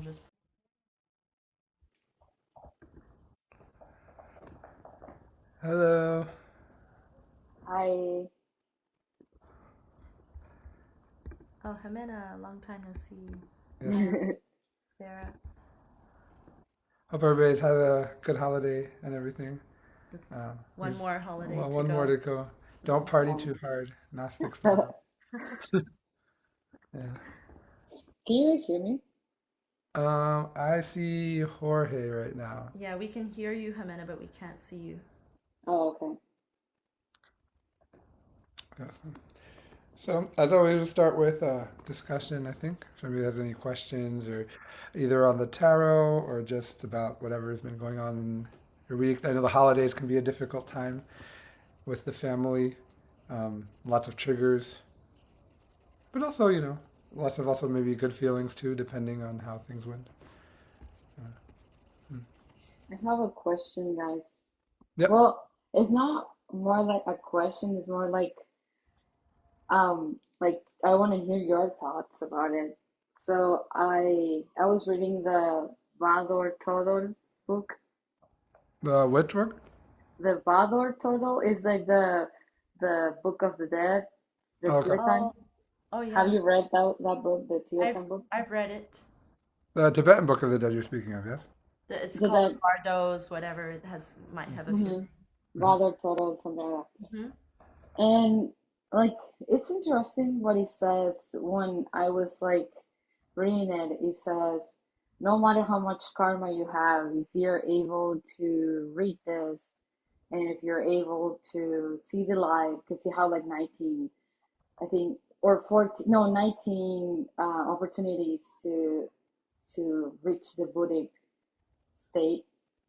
just. Hello. I Oh, Jimena, long time no see. Yes. And Sarah, Hope everybody's had a good holiday and everything. with one We've more holiday well, to one more go. to go. Don't party too hard. Gnostic Can style. Yeah. you guys hear me? I see Jorge right now. Yeah, we can hear you, Jimena, but we can't see you. Oh, okay. Yes. So, as always, we'll start with discussion, I think. If anybody has any questions, or either on the tarot or just about whatever has been going on in your week. I know the holidays can be a difficult time with the family, lots of triggers, but also, lots of also maybe good feelings too, depending on how things went. Mm. I have a question, guys. Yep. Well, it's not more like a question, it's more like I want to hear your thoughts about it. So I was reading the Vador Todor book. Which work? The Vador Todor is like the Book of the Dead, the Oh, okay. Tibetan. Oh, oh Have yeah. you read that book, the I've Tibetan book? I've read it. The Tibetan Book of the Dead you're speaking of, yes? It's The called that Bardo's, whatever. It might have a few mm-hmm, names. Hmm. Vador Todor, something like that. Hmm. And like it's interesting what he says when I was like reading it. He says, no matter how much karma you have, if you're able to read this and if you're able to see the light, because you have like 19, I think, or 14, no, 19 opportunities to reach the Buddhic state.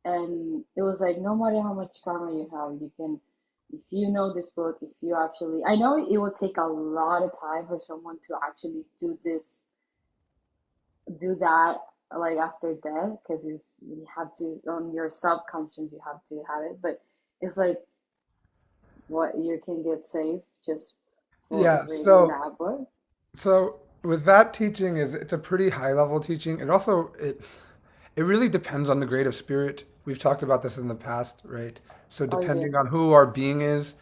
And it was like, no matter how much karma you have, you can, if you know this book, if you actually, I know it will take a lot of time for someone to actually do that, like after death, because it's, you have to, on your subconscious, you have to have it. But it's like, what, you can get saved just for Yeah, reading so that book. with that teaching is it's a pretty high level teaching. It really depends on the grade of spirit. We've talked about this in the past, right? So Oh, you depending did. on who our being is,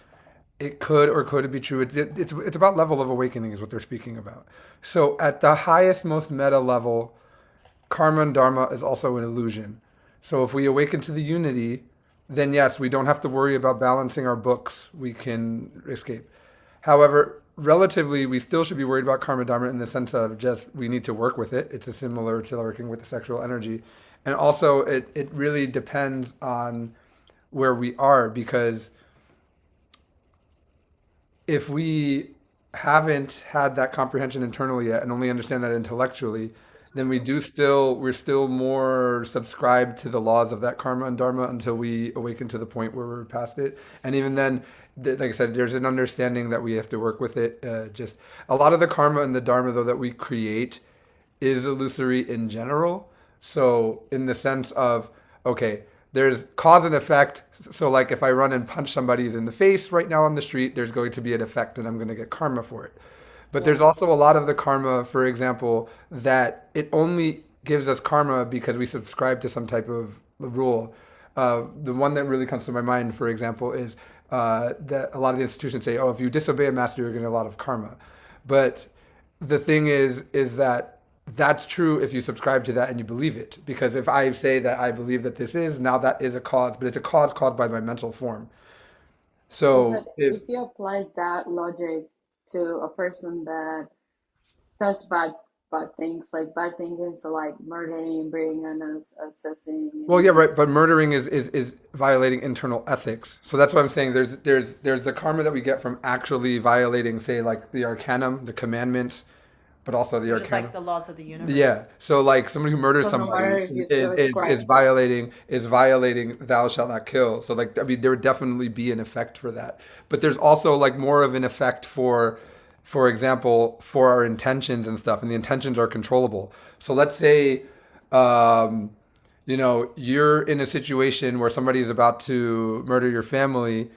it could or could it be true. It's about level of awakening is what they're speaking about. So at the highest, most meta level, karma and dharma is also an illusion. So if we awaken to the unity, then yes, we don't have to worry about balancing our books. We can escape. However, relatively, we still should be worried about karma dharma in the sense of just we need to work with it. It's a similar to working with the sexual energy. And also, it really depends on where we are because if we haven't had that comprehension internally yet and only understand that intellectually, then we're still more subscribed to the laws of that karma and dharma until we awaken to the point where we're past it. And even then, like I said, there's an understanding that we have to work with it. Just a lot of the karma and the dharma though that we create is illusory in general. So, in the sense of, okay, there's cause and effect. So, like if I run and punch somebody in the face right now on the street, there's going to be an effect and I'm going to get karma for it. But Yeah. there's also a lot of the karma, for example, that it only gives us karma because we subscribe to some type of rule. The one that really comes to my mind, for example, is that a lot of the institutions say, oh, if you disobey a master, you're going to get a lot of karma. But the thing is that that's true if you subscribe to that and you believe it. Because if I say that I believe that this is, now that is a cause, but it's a cause caused by my mental form. Yeah, So but if if you apply that logic to a person that does bad things, like bad things, so like murdering, being an assassin, Well, yeah, and right. But murdering is violating internal ethics. So that's what I'm saying. There's the karma that we get from actually violating, say, like the arcanum, the commandments, but also the Which is like arcanum. the laws of the Yeah. universe. So like somebody who murders so no matter somebody if you is subscribe. violating thou shalt not kill. So like I mean there would definitely be an effect for that. But there's also like more of an effect for example, for our intentions and stuff, and the intentions are controllable. So let's say um, you're in a situation where somebody is about to murder your family,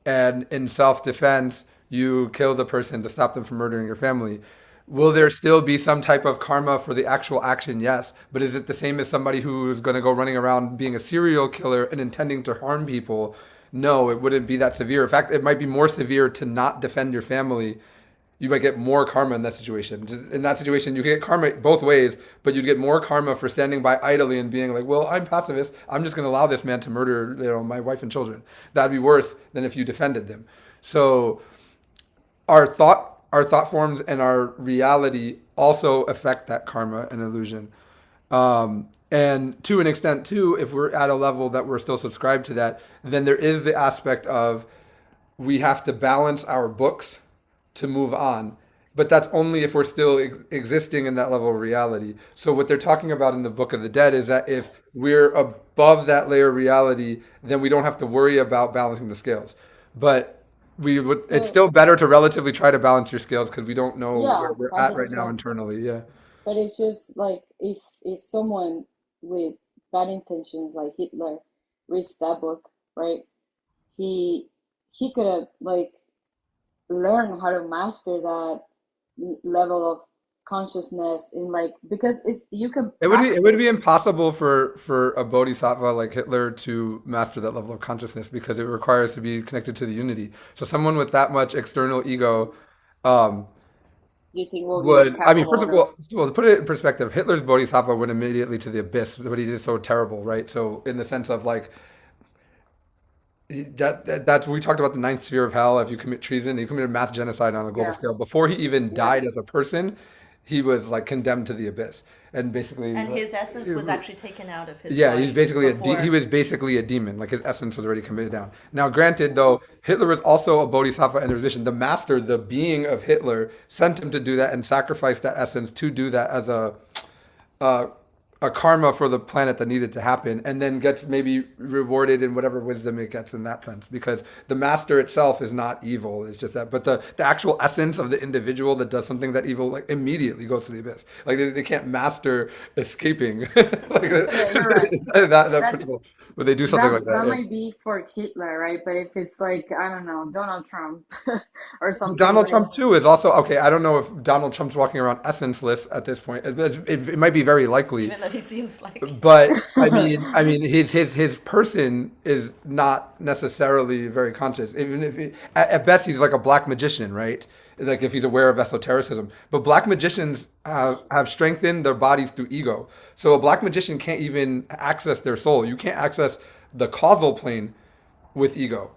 and in self defense, you kill the person to stop them from murdering your family. Will there still be some type of karma for the actual action? Yes. But is it the same as somebody who is going to go running around being a serial killer and intending to harm people? No, it wouldn't be that severe. In fact, it might be more severe to not defend your family. You might get more karma in that situation. In that situation, you get karma both ways, but you'd get more karma for standing by idly and being like, "Well, I'm pacifist. I'm just going to allow this man to murder, my wife and children." That'd be worse than if you defended them. So our thought forms and our reality also affect that karma and illusion. And to an extent too, if we're at a level that we're still subscribed to that, then there is the aspect of we have to balance our books to move on. But that's only if we're still existing in that level of reality. So what they're talking about in the Book of the Dead is that if we're above that layer of reality, then we don't have to worry about balancing the scales. But it's So still better to relatively try to balance your scales because we don't know yeah, where we're at right now 100%. internally. Yeah. But it's just like if someone with bad intentions like Hitler reads that book, right? He he could have like learned how to master that level of consciousness in like because it's you can It would be practice it. impossible for a bodhisattva like Hitler to master that level of consciousness because it requires to be connected to the unity. So someone with that much external ego, um, You think will be would I mean, capable first of of it. all, well, to put it in perspective, Hitler's bodhisattva went immediately to the abyss, but he did so terrible, right? So in the sense of like that's we talked about the ninth sphere of hell. If you commit treason, you committed mass genocide on a global Yeah, scale. Before he even yeah. died as a person, he was like condemned to the abyss, and basically, And his essence was actually taken out of his yeah, body he before. was basically a demon. Like his essence was already committed down. Now, granted, though, Hitler was also a bodhisattva and there's vision. The master, the being of Hitler, sent him to do that and sacrifice that essence to do that as uh, a karma for the planet that needed to happen, and then gets maybe rewarded in whatever wisdom it gets in that sense. Because the master itself is not evil; it's just that. But the actual essence of the individual that does something that evil, like immediately goes to the abyss. Like they can't master escaping, like Yeah, you're right. that That's principle. But they do something that like that that. might be for Hitler, right? But if it's like, I don't know, Donald Trump or something Donald like Trump too is also okay. I don't know if Donald Trump's walking around essenceless at this point. It might be very likely. Even though he seems like. But I mean, his person is not necessarily very conscious. Even if at best he's like a black magician, right? Like if he's aware of esotericism. But black magicians have strengthened their bodies through ego. So a black magician can't even access their soul. You can't access the causal plane with ego,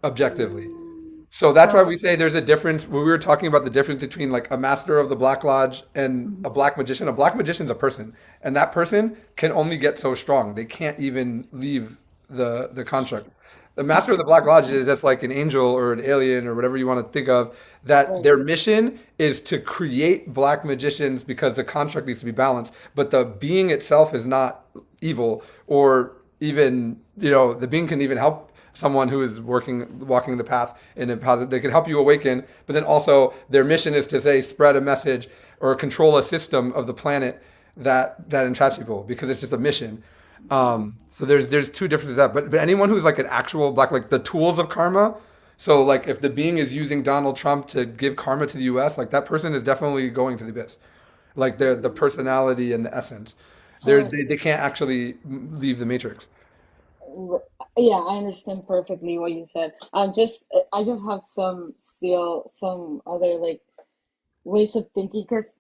objectively. mm, So that's why so we say there's a difference. When we were talking about the difference between like a master of the Black Lodge and mhm. a black magician's a person, and that person can only get so strong. They can't even leave the construct. The master of the Black Lodge is just like an angel or an alien or whatever you want to think of. That Right. their mission is to create black magicians because the construct needs to be balanced, but the being itself is not evil or even the being can even help someone who is walking the path in a positive. They can help you awaken, but then also their mission is to say spread a message or control a system of the planet that entraps people because it's just a mission. So there's two differences that, but anyone who's like an actual black, like the tools of karma. So like if the being is using Donald Trump to give karma to the U.S., like that person is definitely going to the abyss. Like they're the personality and the essence. So They can't actually leave the matrix. r- yeah, I understand perfectly what you said. I just have some other like ways of thinking because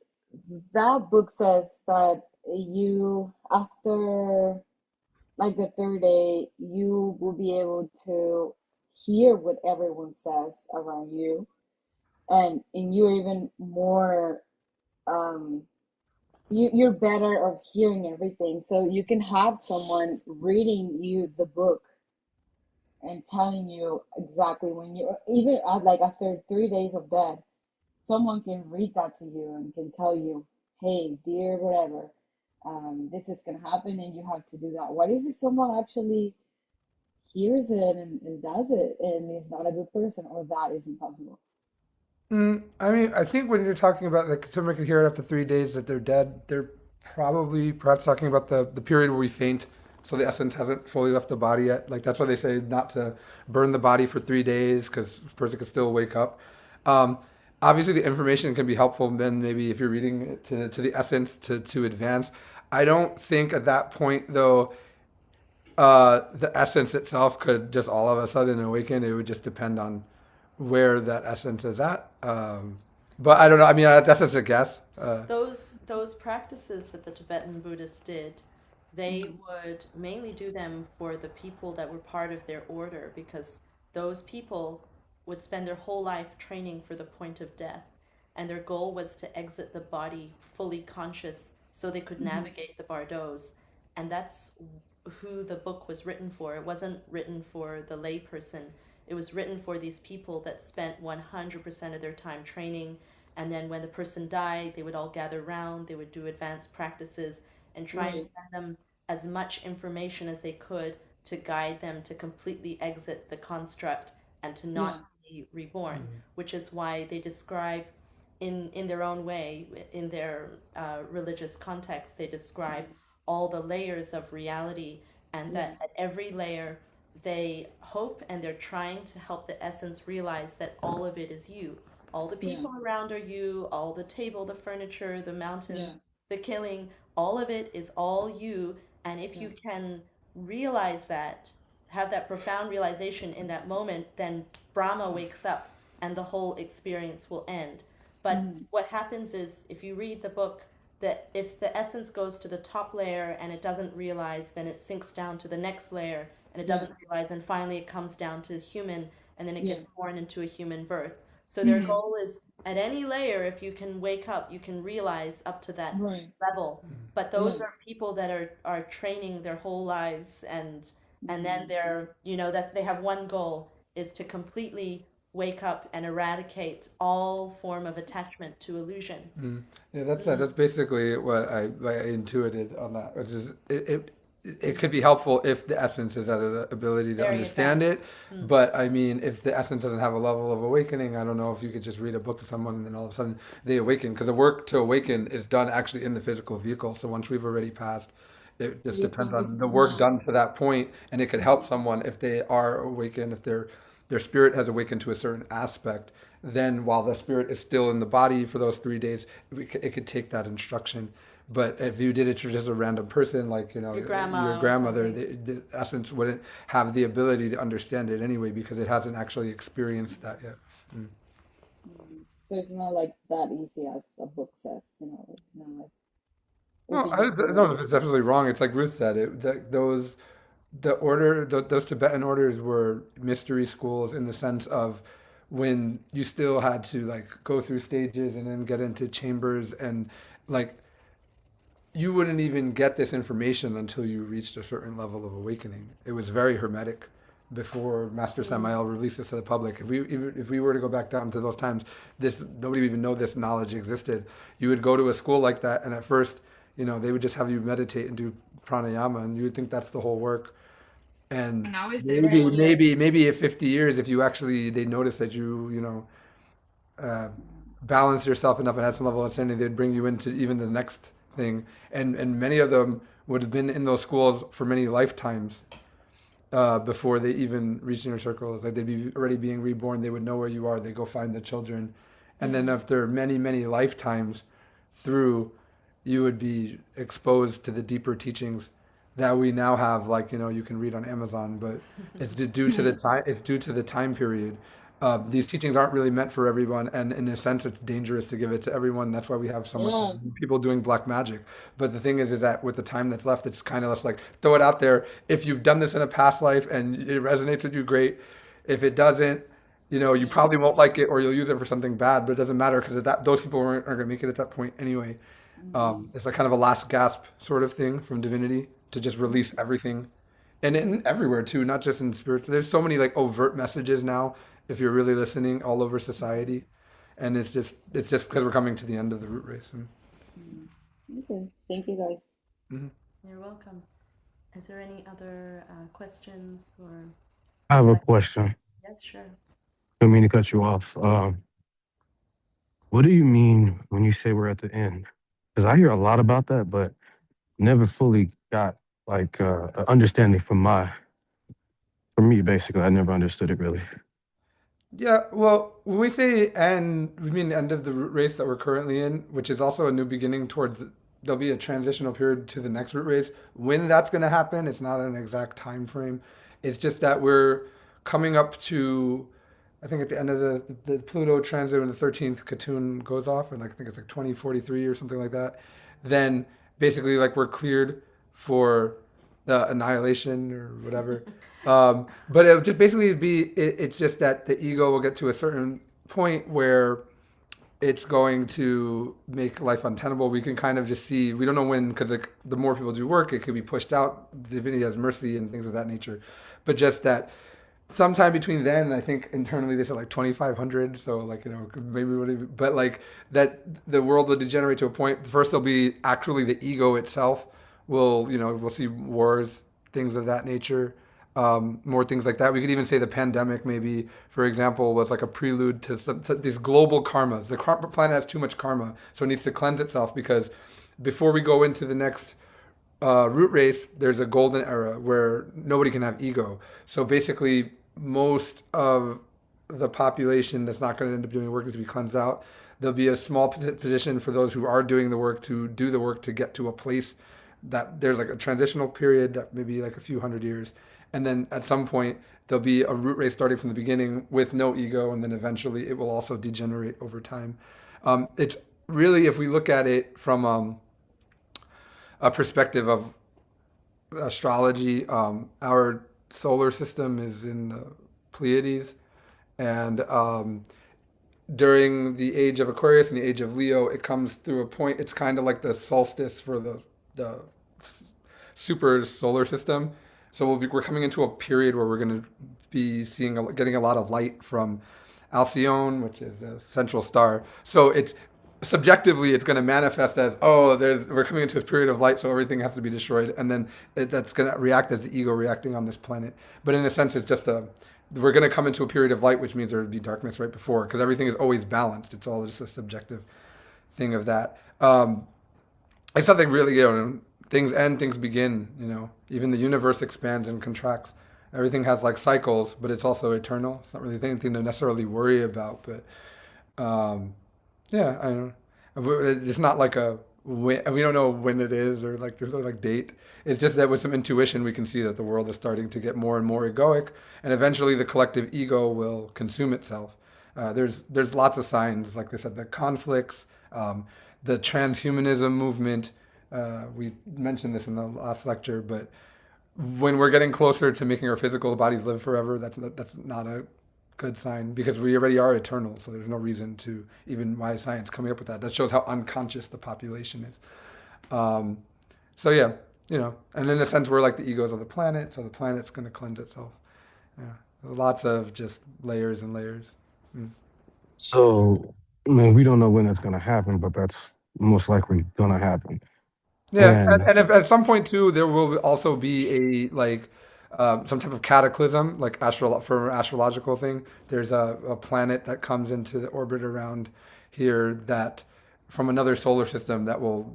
that book says that you after like the third day you will be able to hear what everyone says around you and you're even more um you're better of hearing everything so you can have someone reading you the book and telling you exactly when you even like after 3 days of death someone can read that to you and can tell you, hey, dear, whatever, this is going to happen and you have to do that. What if someone actually hears it and does it and is not a good person or that is impossible? I mean, I think when you're talking about like someone could hear it after 3 days that they're dead, they're probably perhaps talking about the period where we faint, so the essence hasn't fully left the body yet. Like that's why they say not to burn the body for 3 days because the person could still wake up. Um, obviously the information can be helpful. Then maybe if you're reading it to the essence to advance. I don't think at that point though the essence itself could just all of a sudden awaken. It would just depend on where that essence is at. But I don't know. I mean, that's just a guess. Those practices that the Tibetan Buddhists did, they would mainly do them for the people that were part of their order, because those people would spend their whole life training for the point of death, and their goal was to exit the body fully conscious so they could navigate the bardos. And that's who the book was written for. It wasn't written for the layperson. It was written for these people that spent 100% of their time training. And then when the person died, they would all gather around, they would do advanced practices and try and Right. send them as much information as they could to guide them to completely exit the construct and to not Yeah. be reborn, which is why they describe in their own way, in their religious context, they describe all the layers of reality, and Yeah. that at every layer they hope and they're trying to help the essence realize that all of it is you. All the Yeah. people around are you, all the table, the furniture, the Yeah. mountains, the killing, all of it is all you. And if Yeah. you can realize that, have that profound realization in that moment, then Brahma wakes up and the whole experience will end. But Mm-hmm. what happens is, if you read the book, that if the essence goes to the top layer and it doesn't realize, then it sinks down to the next layer and it Yeah. doesn't realize, and finally it comes down to human, and then it Yeah. gets born into a human birth. So their Mm-hmm. goal is, at any layer, if you can wake up, you can realize up to that Right. level. But Yeah. those are people that are training their whole lives, and then Mm-hmm. they're, that they have one goal, is to completely wake up and eradicate all form of attachment to illusion. Yeah, that's basically what I intuited on that. Which is it could be helpful if the essence is at an ability to Very understand it. advanced. Mm. But I mean, if the essence doesn't have a level of awakening, I don't know if you could just read a book to someone and then all of a sudden they awaken. Because the work to awaken is done actually in the physical vehicle. So once we've already passed, it just You depends think on it's the work not? done to that point, and it could help someone if they are awakened, if their spirit has awakened to a certain aspect. Then while the spirit is still in the body for those 3 days, it could take that instruction. But if you did it to just a random person, like Your your grandma or grandmother, something. the essence wouldn't have the ability to understand it anyway because it hasn't actually experienced that yet. Mm. So it's not like that easy as a book says, it's not like we No, can just do no, it. it's definitely wrong. It's like Ruth said. Those Tibetan orders were mystery schools in the sense of when you still had to like go through stages and then get into chambers and like you wouldn't even get this information until you reached a certain level of awakening. It was very hermetic before Master Mm. Samael released this to the public. If we were to go back down to those times, this nobody would even know this knowledge existed. You would go to a school like that, and at first, they would just have you meditate and do pranayama, and you would think that's the whole work. And And I would say maybe, right, maybe, maybe in 50 years, if you actually they notice that uh, balance yourself enough and had some level of understanding, they'd bring you into even the next thing. And many of them would have been in those schools for many lifetimes before they even reached inner circles. Like they'd be already being reborn. They would know where you are. They go find the children, and then Mm. after many many lifetimes through, you would be exposed to the deeper teachings that we now have. Like you can read on Amazon, but due to the time. It's due to the time period. These teachings aren't really meant for everyone, and in a sense, it's dangerous to give it to everyone. That's why we have so much yeah, people doing black magic. But the thing is that with the time that's left, it's kind of less like throw it out there. If you've done this in a past life and it resonates with you, great. If it doesn't, you yeah, probably won't like it or you'll use it for something bad. But it doesn't matter because that those people aren't going to make it at that point anyway. mm-hmm. It's like kind of a last gasp sort of thing from divinity to just release everything, and in everywhere too, not just in spiritual. There's so many like overt messages now if you're really listening all over society, and it's just because we're coming to the end of the root race. And, Mm. Okay, thank you guys. mhm. You're welcome. Is there any other questions or I have a reflect? question. Yes, sure. Don't mean to cut you off. What do you mean when you say we're at the end? Because I hear a lot about that, but never fully got like an understanding from me. Basically, I never understood it really. Yeah, well, when we say end, we mean the end of the root race that we're currently in, which is also a new beginning towards there'll be a transitional period to the next root race. When that's going to happen, it's not an exact time frame. It's just that we're coming up to, I think at the end of the Pluto transit when the 13th Catun goes off, and like, I think it's like 2043 or something like that. Then basically, like, we're cleared for annihilation or whatever. But it would just basically be it's just that the ego will get to a certain point where it's going to make life untenable. We can kind of just see, we don't know when, because the more people do work, it could be pushed out. Divinity has mercy and things of that nature. But just that sometime between then, I think internally they said like 2500. So, like, maybe, but like that the world will degenerate to a point. First, there'll be actually the ego itself will, we'll see wars, things of that nature, more things like that. We could even say the pandemic, maybe, for example, was like a prelude to these global karmas. The planet has too much karma, so it needs to cleanse itself because before we go into the next root race, there's a golden era where nobody can have ego. So basically, most of the population that's not going to end up doing work is to be cleansed out. There'll be a small position for those who are doing the work to do the work to get to a place that there's like a transitional period that maybe like a few hundred years. And then at some point, there'll be a root race starting from the beginning with no ego. And then eventually it will also degenerate over time. It's really, if we look at it from a perspective of astrology, our solar system is in the Pleiades, and during the age of Aquarius and the age of Leo, it comes through a point. It's kind of like the solstice for the super solar system. So we're coming into a period where we're going to be getting a lot of light from Alcyone, which is a central star. So it's subjectively it's going to manifest as, oh, we're coming into this period of light, so everything has to be destroyed, and then that's going to react as the ego reacting on this planet. But in a sense, it's just a we're going to come into a period of light, which means there would be darkness right before, because everything is always balanced. It's all just a subjective thing of that. It's something really, things end, things begin. Even the universe expands and contracts. Everything has like cycles, but it's also eternal. It's not really anything to necessarily worry about, but um, yeah, I don't. It's not like we don't know when it is or like there's no like date. It's just that with some intuition we can see that the world is starting to get more and more egoic, and eventually the collective ego will consume itself. There's lots of signs, like they said, the conflicts, the transhumanism movement. We mentioned this in the last lecture, but when we're getting closer to making our physical bodies live forever, that's not a good sign because we already are eternal. So there's no reason to even why is science coming up with that. That shows how unconscious the population is. Um, so yeah, and in a sense, we're like the egos of the planet. So the planet's going to cleanse itself. Yeah, lots of just layers and layers. Mm. So, I mean, we don't know when that's going to happen, but that's most likely going to happen. Yeah, And and if, at some point too, there will also be a like some type of cataclysm, like for an astrological thing. There's a planet that comes into the orbit around here that from another solar system that will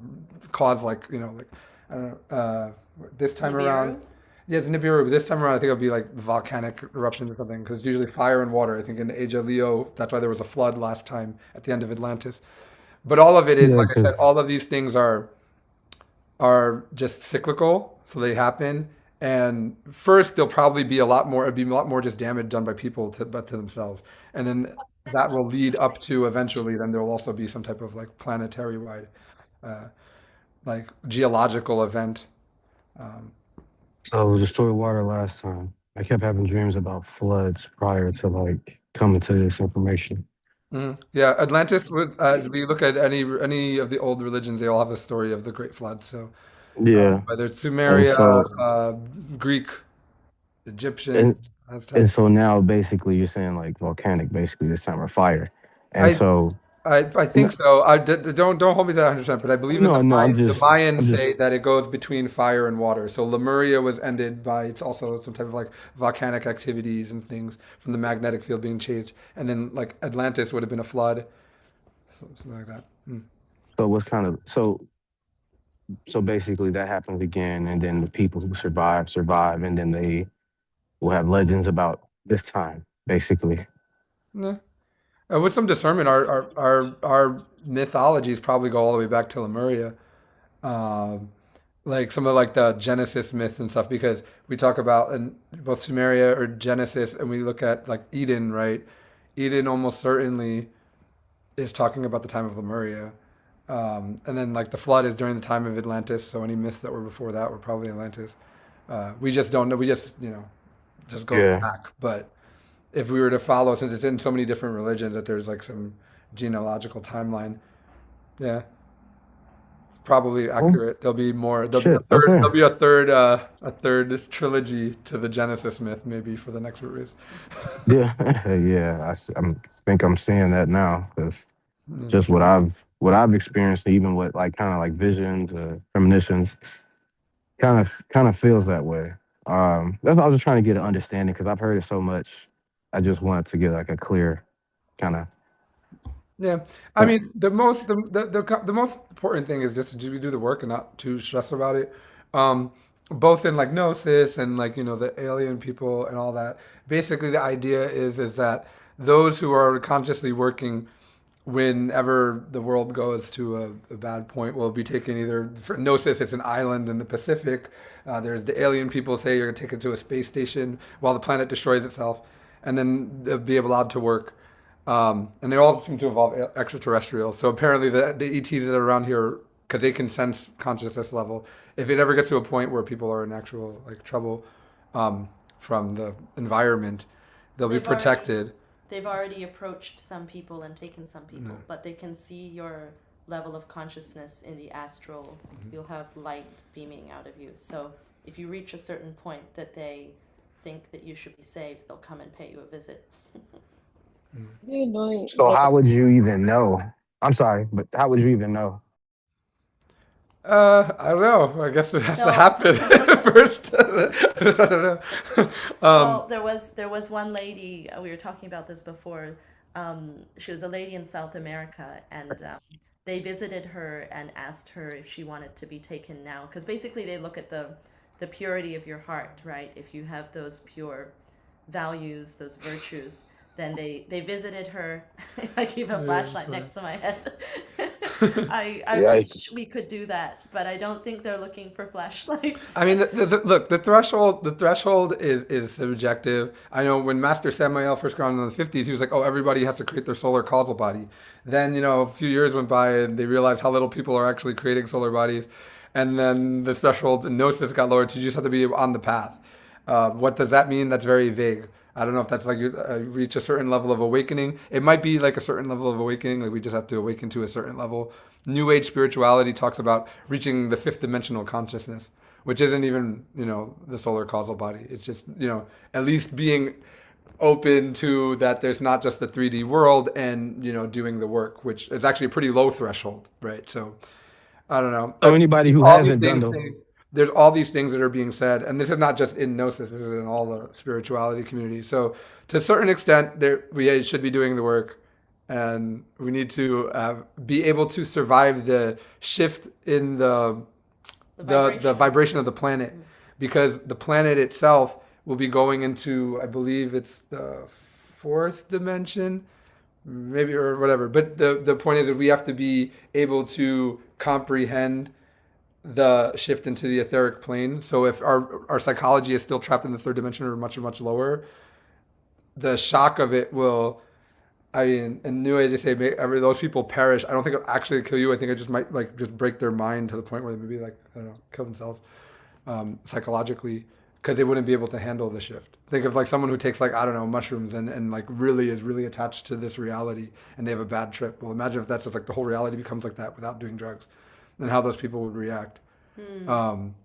cause like I don't know, this time around. Nibiru? Yeah, it's Nibiru, but this time around I think it'll be like volcanic eruptions or something because it's usually fire and water. I think in the age of Leo, that's why there was a flood last time at the end of Atlantis. But all of it is, yeah, like I said, because all of these things are just cyclical, so they happen. And first, there'll probably be a lot more. It'd be a lot more just damage done by people but to themselves, and then that will lead up to eventually. Then there will also be some type of like planetary wide, uh, like geological event. Um, so it was destroyed water last time. I kept having dreams about floods prior to like coming to this information. yeah, Atlantis. If we look at any of the old religions, they all have a story of the Great Flood. So Yeah, whether it's and Sumeria, so uh, Greek, Egyptian, and and Aztec. so now basically you're saying like volcanic, basically this time or fire, and I so I think no, so. Don't hold me to that 100%, but I believe in no, no, The Mayans I'm just say that it goes between fire and water. So Lemuria was ended by it's also some type of like volcanic activities and things from the magnetic field being changed, and then like Atlantis would have been a flood, something like that. Mm. so what's kind of so basically that happens again, and then the people who survive, and then they will have legends about this time, basically. Yeah. With some discernment, our mythologies probably go all the way back to Lemuria. Um, like some of like the Genesis myths and stuff, because we talk about in both Sumeria or Genesis, and we look at like Eden, right? Eden almost certainly is talking about the time of Lemuria. And then like the flood is during the time of Atlantis. So any myths that were before that were probably Atlantis. We just don't know. We just just go Yeah. back. But if we were to follow, since it's in so many different religions, that there's like some genealogical timeline. Yeah, it's probably Well, accurate. There'll be more. There'll be a shit. third. Okay. There'll be a third trilogy to the Genesis myth, maybe for the next release. Yeah. Yeah. Think I'm seeing that now because Yeah. just what I've experienced, even what like kind of like visions, premonitions, kind of feels that way. That's why I was just trying to get an understanding because I've heard it so much. I just wanted to get like a clear kind of. Yeah, I Uh, mean, the most important thing is just to do the work and not too stress about it. Both in like gnosis and like the alien people and all that. Basically, the idea is that those who are consciously working whenever the world goes to a bad point will be taken either for gnosis. It's an island in the Pacific. There's the alien people say you're taken to a space station while the planet destroys itself, and then they'll be allowed to work. And they all seem to evolve extraterrestrial. So apparently the ETs that are around here, because they can sense consciousness level, if it ever gets to a point where people are in actual like trouble from the environment, they'll be They've already protected. they've already approached some people and taken some No. people, but they can see your level of consciousness in the astral. You'll have light beaming out of you. So if you reach a certain point that they think that you should be saved, they'll come and pay you a visit. You know, so how would you even know? I'm sorry, but how would you even know? I don't know. I guess it has to So happen first. I don't know. well, there was one lady, we were talking about this before. She was a lady in South America, and they visited her and asked her if she wanted to be taken now, because basically they look at the purity of your heart, right? If you have those pure values, those virtues, then they visited her. I keep a Yeah, flashlight sorry. next to my head. I Yikes. wish we could do that, but I don't think they're looking for flashlights. I mean, look, the threshold is subjective. I know when Master Samael first got on in the 50s, he was like, "Oh, everybody has to create their solar causal body." Then, a few years went by and they realized how little people are actually creating solar bodies, and then the threshold in gnosis got lowered. So you just have to be on the path. What does that mean? That's very vague. I don't know if that's like you reach a certain level of awakening. It might be like a certain level of awakening, like we just have to awaken to a certain level. New Age spirituality talks about reaching the fifth dimensional consciousness, which isn't even, the solar causal body. It's just, at least being open to that there's not just the 3D world and, doing the work, which is actually a pretty low threshold, right? So I don't know. So anybody who All these hasn't done things the say, there's all these things that are being said, and this is not just in gnosis. This is in all the spirituality community. So, to a certain extent, we should be doing the work, and we need to be able to survive the shift in the The the vibration. vibration of the planet, because the planet itself will be going into, I believe it's the fourth dimension, maybe, or whatever. But the point is that we have to be able to comprehend the shift into the etheric plane. So if our psychology is still trapped in the third dimension or much much lower, the shock of it will. I mean, in New Age they say those people perish. I don't think it'll actually kill you. I think it just might like just break their mind to the point where they maybe like I don't know kill themselves psychologically because they wouldn't be able to handle the shift. Think of like someone who takes like I don't know mushrooms and like really is really attached to this reality and they have a bad trip. Well, imagine if that's just like the whole reality becomes like that without doing drugs, then how those people would react. Hmm. Um,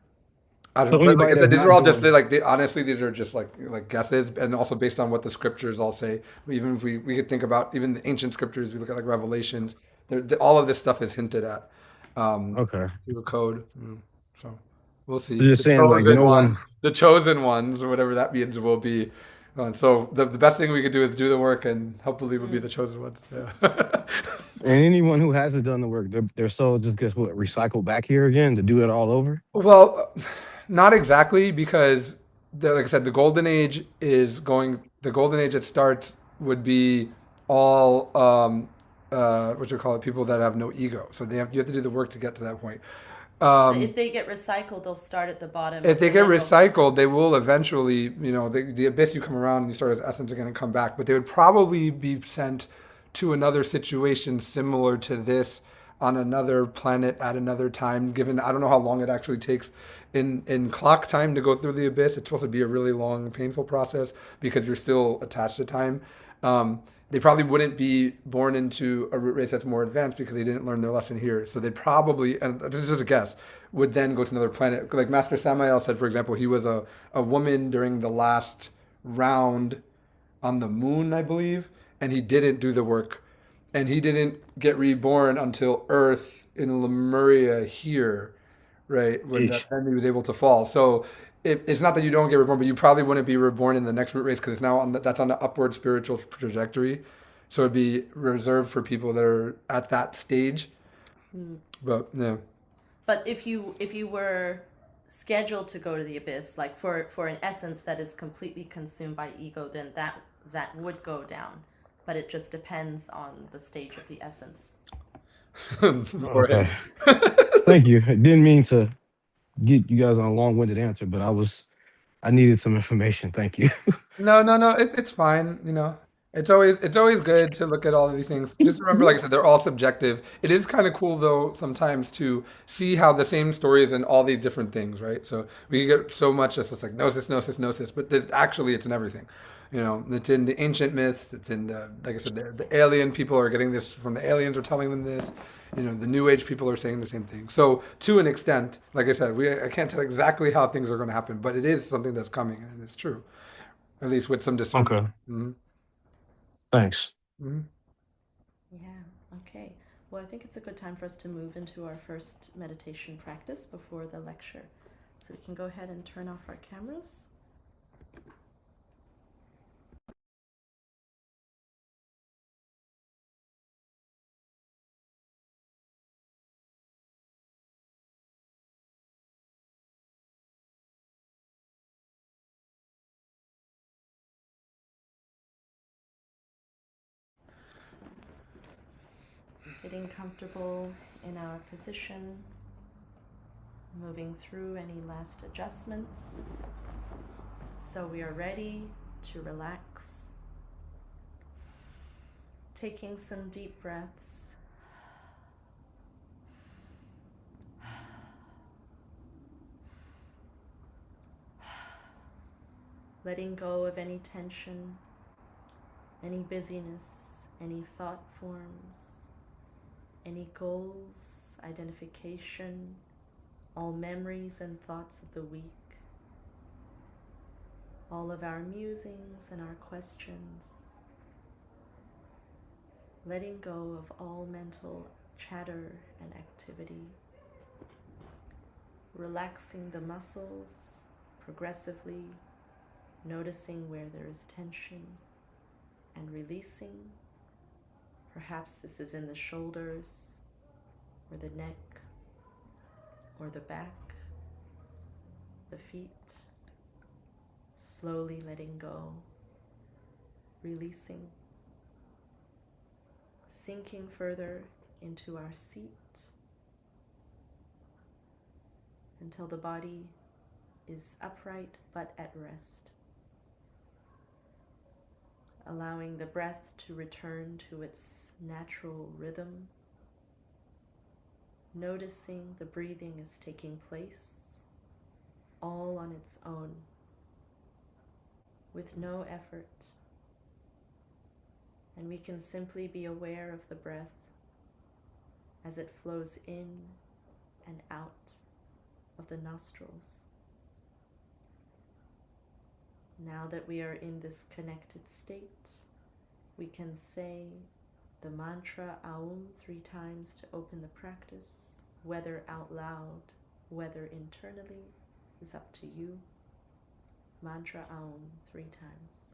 I don't know, so but like anybody I said, that's these are not all just doing honestly, these are just like guesses, and also based on what the scriptures all say. Even if we could think about even the ancient scriptures, we look at like Revelations. All of this stuff is hinted at okay. through a code. So we'll So see. just saying like no one. The chosen ones, or whatever that means, will be. So the best thing we could do is do the work, and hopefully we'll be Hmm. the chosen ones. Yeah. And anyone who hasn't done the work, their soul just gets what recycled back here again to do it all over. Well, not exactly because, like I said, the golden age is going. The golden age that starts would be all what you call it, people that have no ego. So you have to do the work to get to that point. So Um, if they get recycled, they'll start at the bottom, if they and get then they'll. recycled, they will eventually, the abyss, you come around and you start as essence again and come back. But they would probably be sent to another situation similar to this on another planet at another time. Given I don't know how long it actually takes in clock time to go through the abyss. It's supposed to be a really long, painful process because you're still attached to time. They probably wouldn't be born into a race that's more advanced because they didn't learn their lesson here. So they'd probably, and this is just a guess, would then go to another planet. Like Master Samael said, for example, he was a woman during the last round on the moon, I believe, and he didn't do the work. And he didn't get reborn until Earth in Lemuria here, right? When Each. then he was able to fall. So it's not that you don't get reborn, but you probably wouldn't be reborn in the next root race because it's now that's on the upward spiritual trajectory. So it'd be reserved for people that are at that stage. Hmm. But yeah. But if you were scheduled to go to the abyss, like for an essence that is completely consumed by ego, then that would go down. But it just depends on the stage of the essence. Or Okay. him. Thank you. I didn't mean to get you guys on a long-winded answer, but I needed some information. Thank you. No, no, no. It's fine. It's always good to look at all of these things. Just remember, like I said, they're all subjective. It is kind of cool though sometimes to see how the same story is in all these different things, right? So we get so much that's just like gnosis, gnosis, gnosis, but actually it's in everything. It's in the ancient myths. It's in like I said, the alien people are getting this from the aliens are telling them this. The New Age people are saying the same thing. So to an extent, like I said, I can't tell exactly how things are going to happen, but it is something that's coming, and it's true. At least with some discernment. Okay. Hmm. Thanks. Hmm. Yeah, okay. Well, I think it's a good time for us to move into our first meditation practice before the lecture. So we can go ahead and turn off our cameras. Getting comfortable in our position, moving through any last adjustments. So we are ready to relax. Taking some deep breaths. Letting go of any tension, any busyness, any thought forms, any goals, identification, all memories and thoughts of the week, all of our musings and our questions. Letting go of all mental chatter and activity. Relaxing the muscles progressively, noticing where there is tension and releasing. Perhaps this is in the shoulders or the neck or the back, the feet. Slowly letting go, releasing, sinking further into our seat until the body is upright but at rest. Allowing the breath to return to its natural rhythm. Noticing the breathing is taking place all on its own, with no effort. And we can simply be aware of the breath as it flows in and out of the nostrils. Now that we are in this connected state, we can say the mantra Aum 3 times to open the practice, whether out loud, whether internally, is up to you. Mantra Aum 3 times.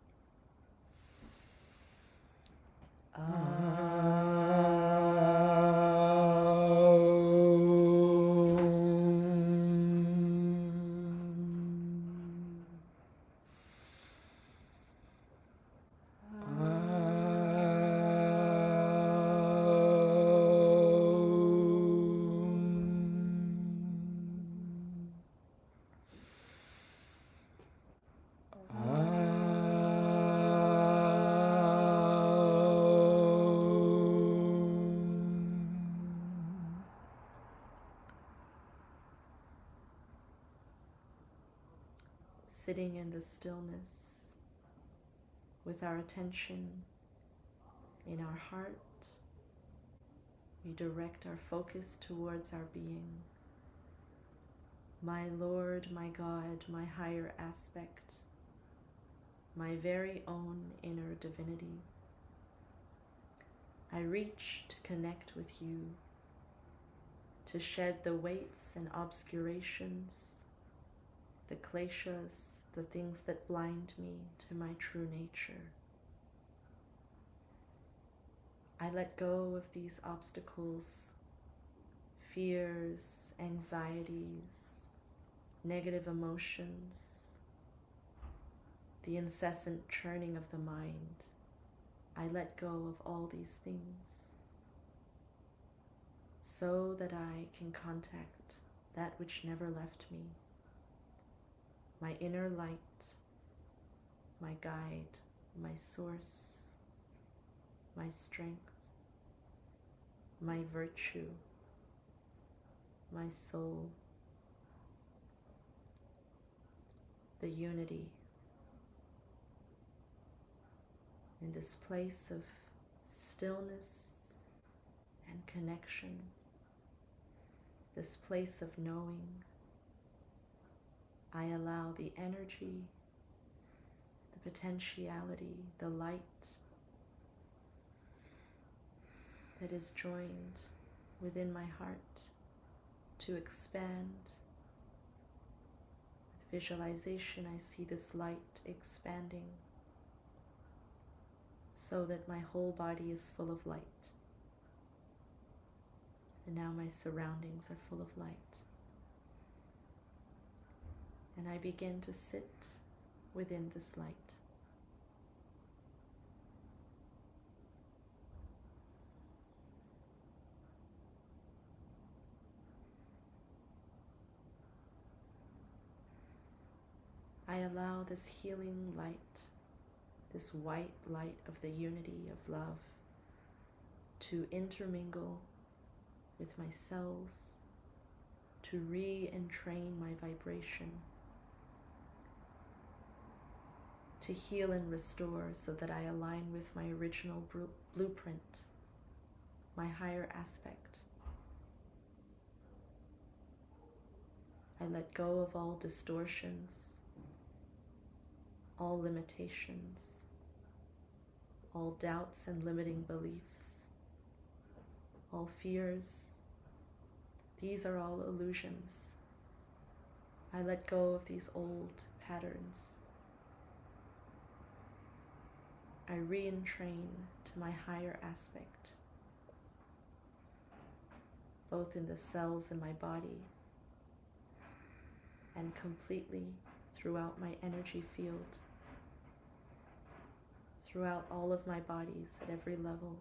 sitting in the stillness with our attention in our heart, we direct our focus towards our being. My Lord, my God, my higher aspect, my very own inner divinity, I reach to connect with you, to shed the weights and obscurations, the kleshas, the things that blind me to my true nature. I let go of these obstacles, fears, anxieties, negative emotions, the incessant churning of the mind. I let go of all these things so that I can contact that which never left me, my inner light, my guide, my source, my strength, my virtue, my soul, the unity. In this place of stillness and connection, this place of knowing, I allow the energy, the potentiality, the light that is joined within my heart to expand. With visualization, I see this light expanding so that my whole body is full of light. And now my surroundings are full of light. And I begin to sit within this light. I allow this healing light, this white light of the unity of love, to intermingle with my cells, to re-entrain my vibration, to heal and restore so that I align with my original blueprint, my higher aspect. I let go of all distortions, all limitations, all doubts and limiting beliefs, all fears. These are all illusions. I let go of these old patterns. I re-entrain to my higher aspect, both in the cells in my body and completely throughout my energy field, throughout all of my bodies at every level.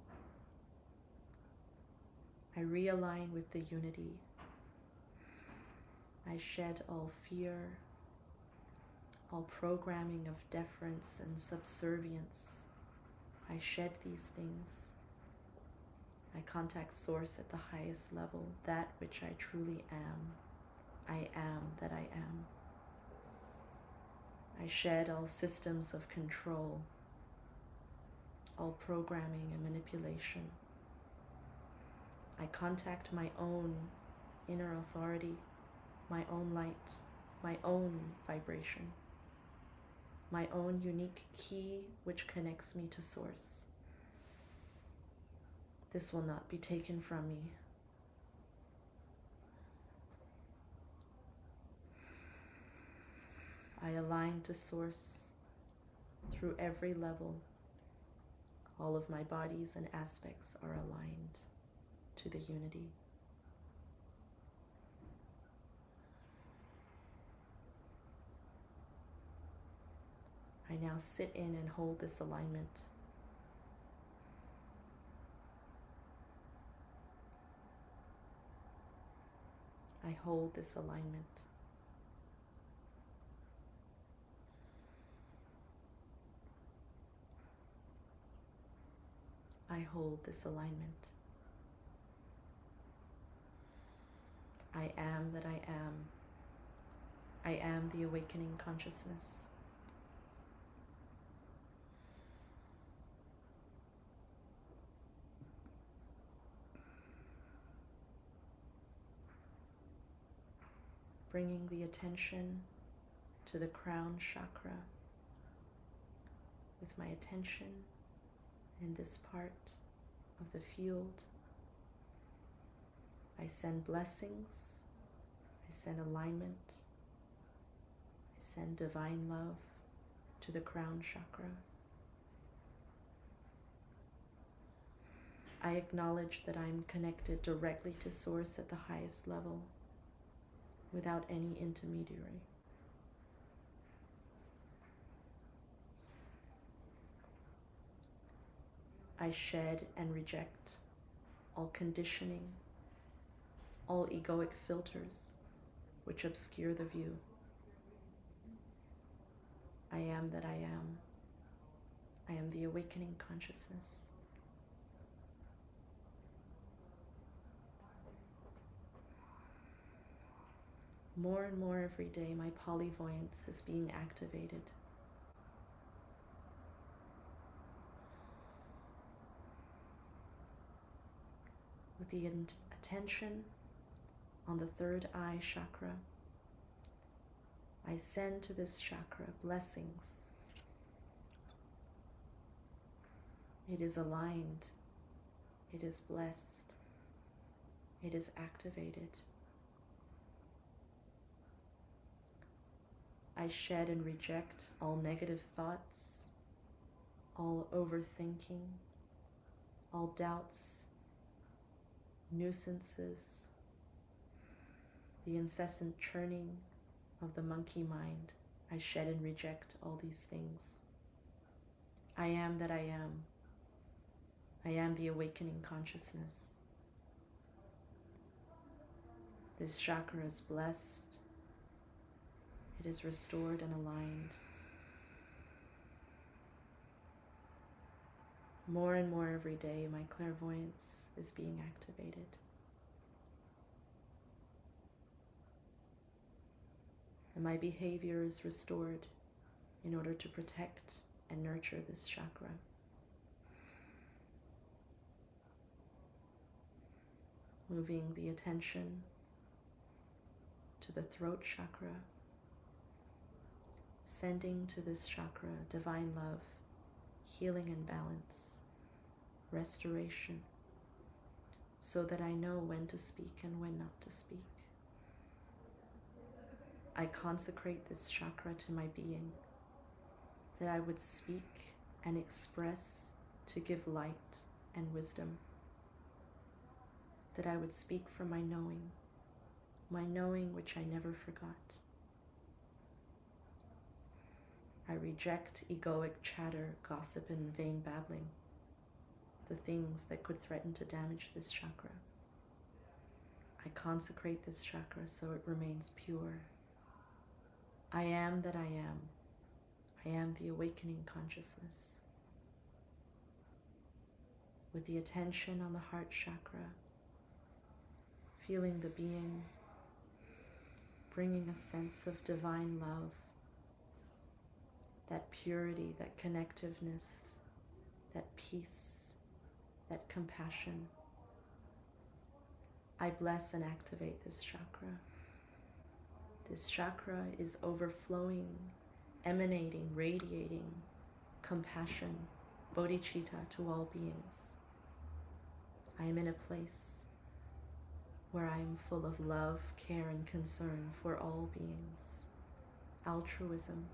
I realign with the unity. I shed all fear, all programming of deference and subservience. I shed these things. I contact Source at the highest level, that which I truly am. I am that I am. I shed all systems of control, all programming and manipulation. I contact my own inner authority, my own light, my own vibration, my own unique key which connects me to Source. This will not be taken from me. I align to Source through every level. All of my bodies and aspects are aligned to the unity. I now sit in and hold this alignment. I hold this alignment. I hold this alignment. I am that I am. I am the awakening consciousness. Bringing the attention to the crown chakra with my attention in this part of the field. I send blessings, I send alignment, I send divine love to the crown chakra. I acknowledge that I'm connected directly to Source at the highest level without any intermediary. I shed and reject all conditioning, all egoic filters which obscure the view. I am that I am. I am the awakening consciousness. More and more every day, my polyvoyance is being activated. With the attention on the third eye chakra, I send to this chakra blessings. It is aligned. It is blessed. It is activated. I shed and reject all negative thoughts, all overthinking, all doubts, nuisances, the incessant churning of the monkey mind. I shed and reject all these things. I am that I am. I am the awakening consciousness. This chakra is blessed. It is restored and aligned. More and more every day, my clairvoyance is being activated. And my behavior is restored in order to protect and nurture this chakra. Moving the attention to the throat chakra, sending to this chakra divine love, healing and balance, restoration, so that I know when to speak and when not to speak. I consecrate this chakra to my being, that I would speak and express to give light and wisdom, that I would speak from my knowing which I never forgot. I reject egoic chatter, gossip, and vain babbling, the things that could threaten to damage this chakra. I consecrate this chakra so it remains pure. I am that I am. I am the awakening consciousness. With the attention on the heart chakra, feeling the being, bringing a sense of divine love, that purity, that connectiveness, that peace, that compassion. I bless and activate this chakra. This chakra is overflowing, emanating, radiating compassion, bodhicitta to all beings. I am in a place where I am full of love, care, and concern for all beings. Altruism.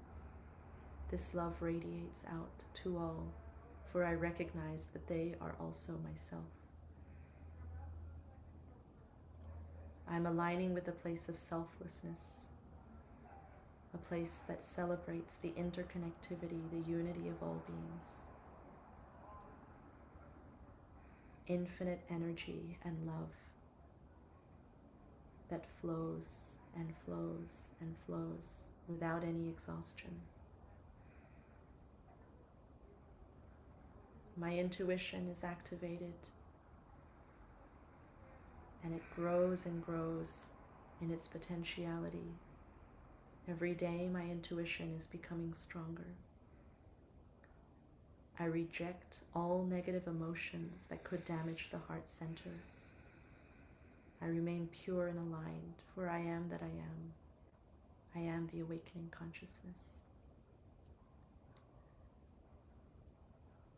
This love radiates out to all, for I recognize that they are also myself. I'm aligning with a place of selflessness, a place that celebrates the interconnectivity, the unity of all beings. Infinite energy and love that flows and flows and flows without any exhaustion. My intuition is activated, and it grows and grows in its potentiality. Every day my intuition is becoming stronger. I reject all negative emotions that could damage the heart center. I remain pure and aligned, for I am that I am. I am the awakening consciousness.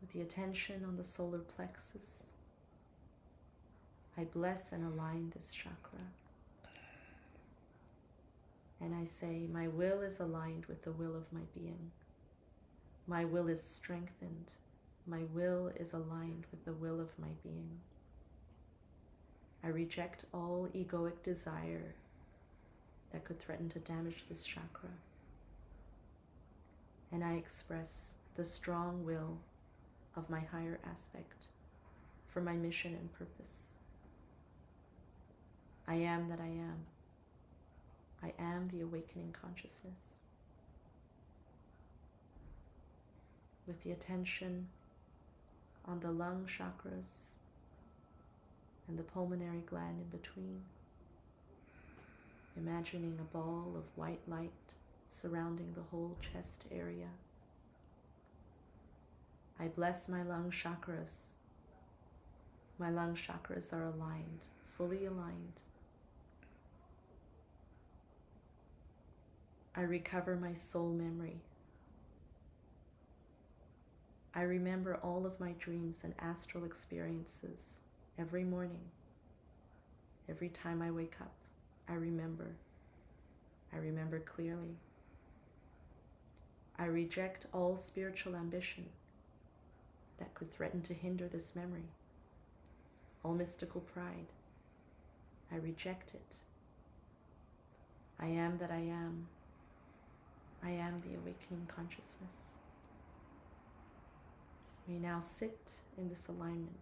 With the attention on the solar plexus, I bless and align this chakra. And I say, my will is aligned with the will of my being. My will is strengthened. My will is aligned with the will of my being. I reject all egoic desire that could threaten to damage this chakra. And I express the strong will of my higher aspect for my mission and purpose. I am that I am. I am the awakening consciousness. With the attention on the lung chakras and the pulmonary gland in between, imagining a ball of white light surrounding the whole chest area. I bless my lung chakras. My lung chakras are aligned, fully aligned. I recover my soul memory. I remember all of my dreams and astral experiences every morning. Every time I wake up, I remember. I remember clearly. I reject all spiritual ambition that could threaten to hinder this memory. All mystical pride. I reject it. I am that I am. I am the awakening consciousness. We now sit in this alignment.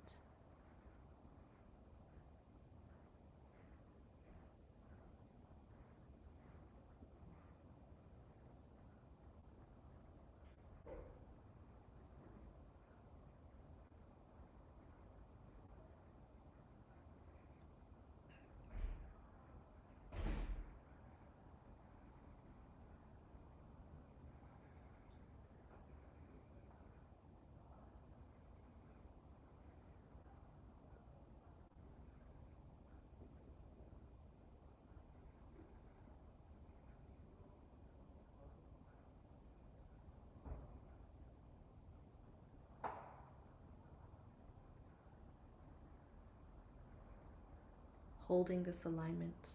Holding this alignment,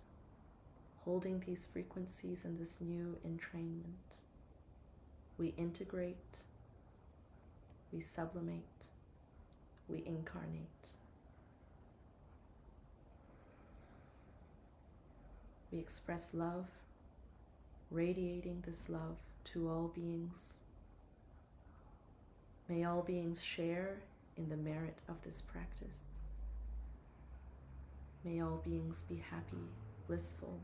holding these frequencies in this new entrainment, we integrate, we sublimate, we incarnate. We express love, radiating this love to all beings. May all beings share in the merit of this practice. May all beings be happy, blissful,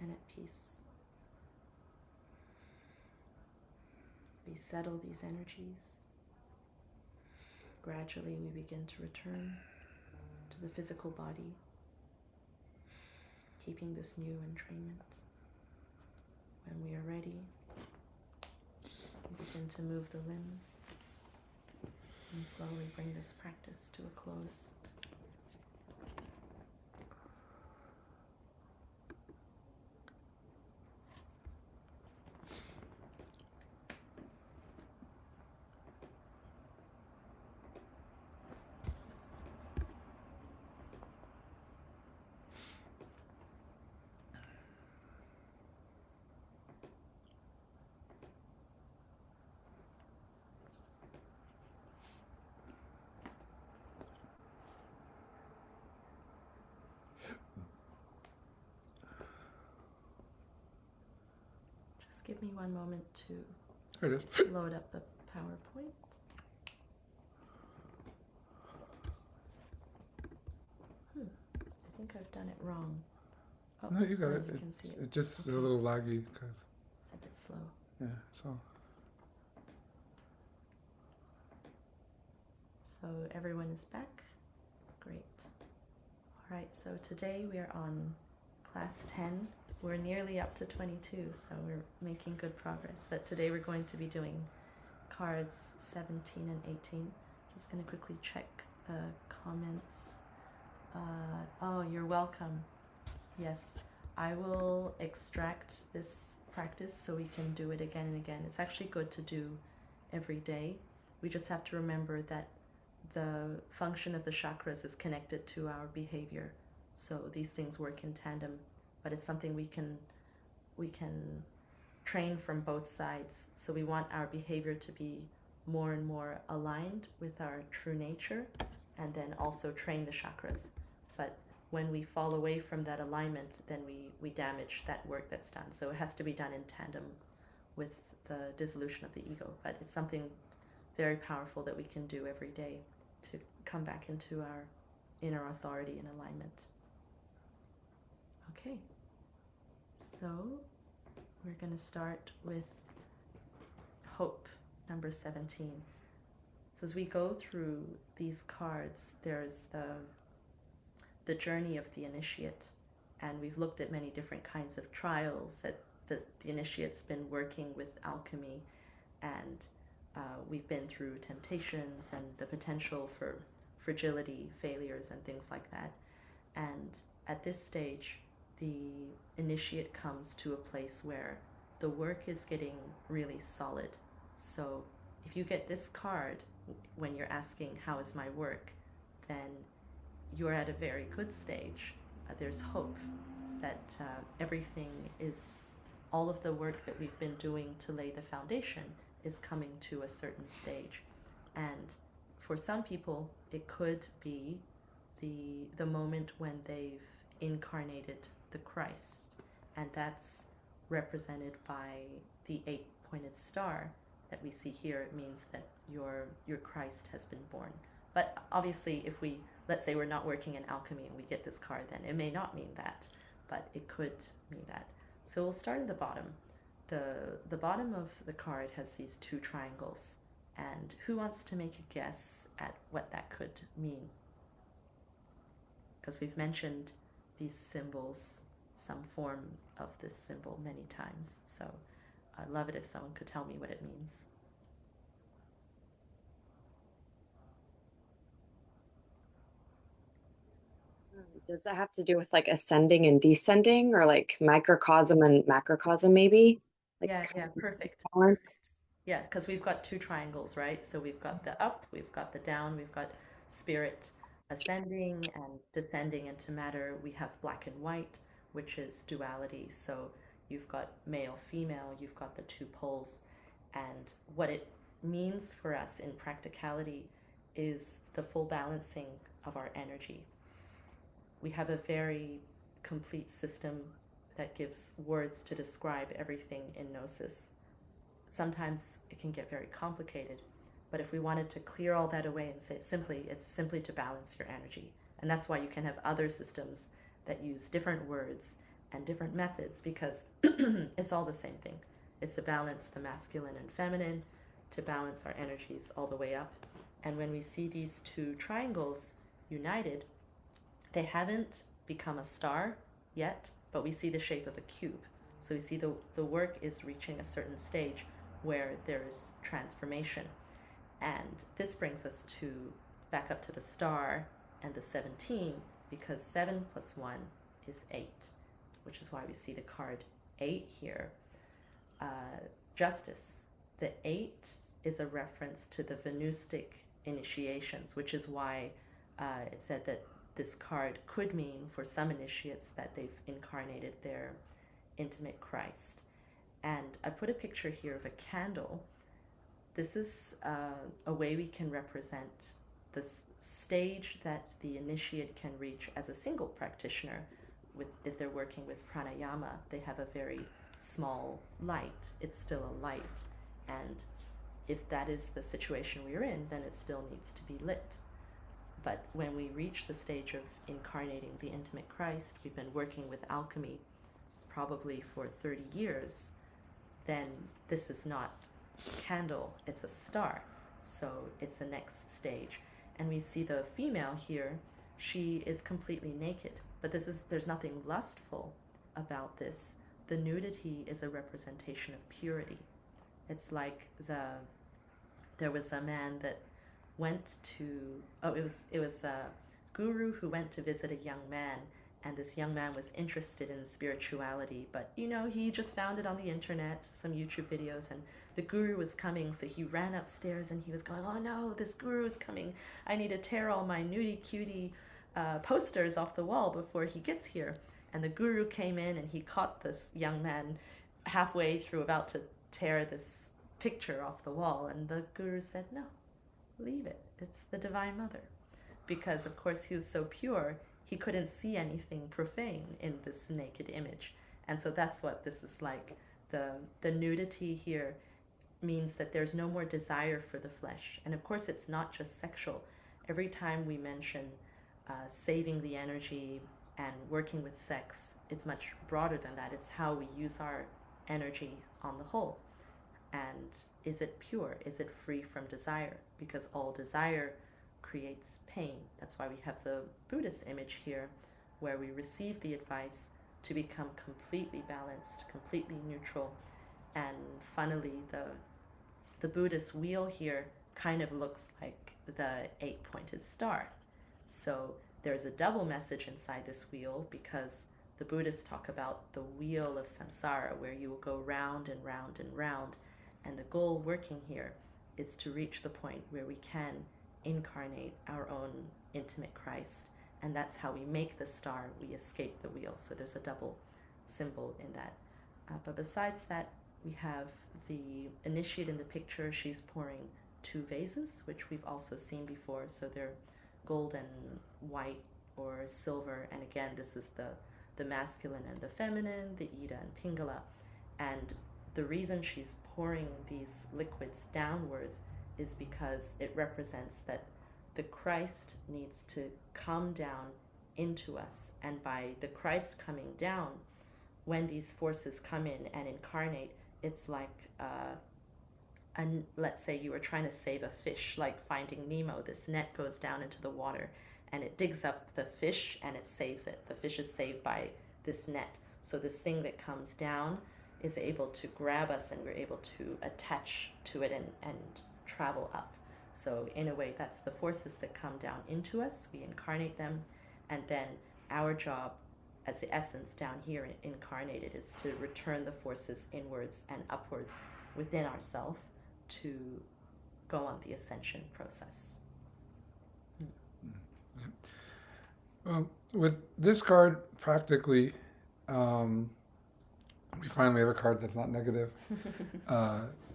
and at peace. We settle these energies. Gradually we begin to return to the physical body, keeping this new entrainment. When we are ready, we begin to move the limbs and slowly bring this practice to a close. Just give me one moment to There it is. load up the PowerPoint. I think I've done it wrong. Oh, No, you got now it. You can see it. It's just Okay. a little laggy because, It's a bit slow. yeah, so. So everyone is back? Great. All right, so today we are on class 10. We're nearly up to 22, so we're making good progress. But today we're going to be doing cards 17 and 18. Just going to quickly check the comments. Oh, you're welcome. Yes, I will extract this practice so we can do it again and again. It's actually good to do every day. We just have to remember that the function of the chakras is connected to our behavior. So these things work in tandem, but it's something we can train from both sides. So we want our behavior to be more and more aligned with our true nature, and then also train the chakras. But when we fall away from that alignment, then we damage that work that's done. So it has to be done in tandem with the dissolution of the ego. But it's something very powerful that we can do every day to come back into our inner authority and alignment. Okay, so we're going to start with hope, number 17. So as we go through these cards, there's the journey of the initiate, and we've looked at many different kinds of trials that the initiate's been working with alchemy, and we've been through temptations and the potential for fragility, failures, and things like that. And at this stage, the initiate comes to a place where the work is getting really solid. So if you get this card when you're asking, how is my work, then you're at a very good stage. There's hope that everything is, all of the work that we've been doing to lay the foundation is coming to a certain stage. And for some people, it could be the moment when they've incarnated the Christ, and that's represented by the 8-pointed star that we see here. It means that your Christ has been born. But obviously, if we, let's say we're not working in alchemy and we get this card, then it may not mean that, but it could mean that. So we'll start at the bottom. The bottom of the card has these 2 triangles, and who wants to make a guess at what that could mean? Because we've mentioned these symbols, some form of this symbol many times. So I'd love it if someone could tell me what it means. Does that have to do with like ascending and descending, or like microcosm and macrocosm maybe? Like Yeah, perfect. balance? Yeah, because we've got 2 triangles, right? So we've got the up, we've got the down, we've got spirit ascending and descending into matter. We have black and white, which is duality. So you've got male, female, you've got the 2 poles. And what it means for us in practicality is the full balancing of our energy. We have a very complete system that gives words to describe everything in Gnosis. Sometimes it can get very complicated, but if we wanted to clear all that away and say it simply, it's simply to balance your energy. And that's why you can have other systems that use different words and different methods, because it's all the same thing. It's to balance the masculine and feminine, to balance our energies all the way up. And when we see these 2 triangles united, they haven't become a star yet, but we see the shape of a cube. So we see the work is reaching a certain stage where there's transformation. And this brings us back up to the star and the 17, because 7 plus 1 is 8, which is why we see the card 8 here. Justice. The 8 is a reference to the Venustic initiations, which is why it said that this card could mean for some initiates that they've incarnated their intimate Christ. And I put a picture here of a candle. This is a way we can represent the stage that the initiate can reach as a single practitioner. If they're working with pranayama, they have a very small light. It's still a light. And if that is the situation we're in, then it still needs to be lit. But when we reach the stage of incarnating the intimate Christ, we've been working with alchemy probably for 30 years, then this is not a candle, it's a star. So it's the next stage. And we see the female here, she is completely naked, but there's nothing lustful about this, the nudity is a representation of purity. It's like there was a man that went to, it was a guru who went to visit a young man, and this young man was interested in spirituality, but he just found it on the internet, some YouTube videos, and the guru was coming, so he ran upstairs and he was going, oh no, this guru is coming, I need to tear all my nudie cutie posters off the wall before he gets here. And the guru came in and he caught this young man halfway through, about to tear this picture off the wall, and the guru said, no, leave it, it's the Divine Mother. Because of course he was so pure, he couldn't see anything profane in this naked image. And so that's what this is like. The nudity here means that there's no more desire for the flesh. And of course it's not just sexual. Every time we mention saving the energy and working with sex, it's much broader than that. It's how we use our energy on the whole. And is it pure? Is it free from desire? Because all desire creates pain. That's why we have the Buddhist image here, where we receive the advice to become completely balanced, completely neutral. And funnily, the Buddhist wheel here kind of looks like the 8-pointed star. So there's a double message inside this wheel, because the Buddhists talk about the wheel of samsara, where you will go round and round and round. And the goal working here is to reach the point where we can incarnate our own intimate Christ. And that's how we make the star, we escape the wheel. So there's a double symbol in that. But besides that, we have the initiate in the picture. She's pouring 2 vases, which we've also seen before. So they're gold and white or silver. And again, this is the masculine and the feminine, the Ida and Pingala. And the reason she's pouring these liquids downwards is because it represents that the Christ needs to come down into us. And by the Christ coming down, when these forces come in and incarnate, it's like, let's say you were trying to save a fish, like Finding Nemo. This net goes down into the water and it digs up the fish and it saves it. The fish is saved by this net. So this thing that comes down is able to grab us, and we're able to attach to it and travel up. So in a way, that's the forces that come down into us. We incarnate them, and then our job as the essence down here incarnated is to return the forces inwards and upwards within ourselves to go on the ascension process. Well, with this card, practically, we finally have a card that's not negative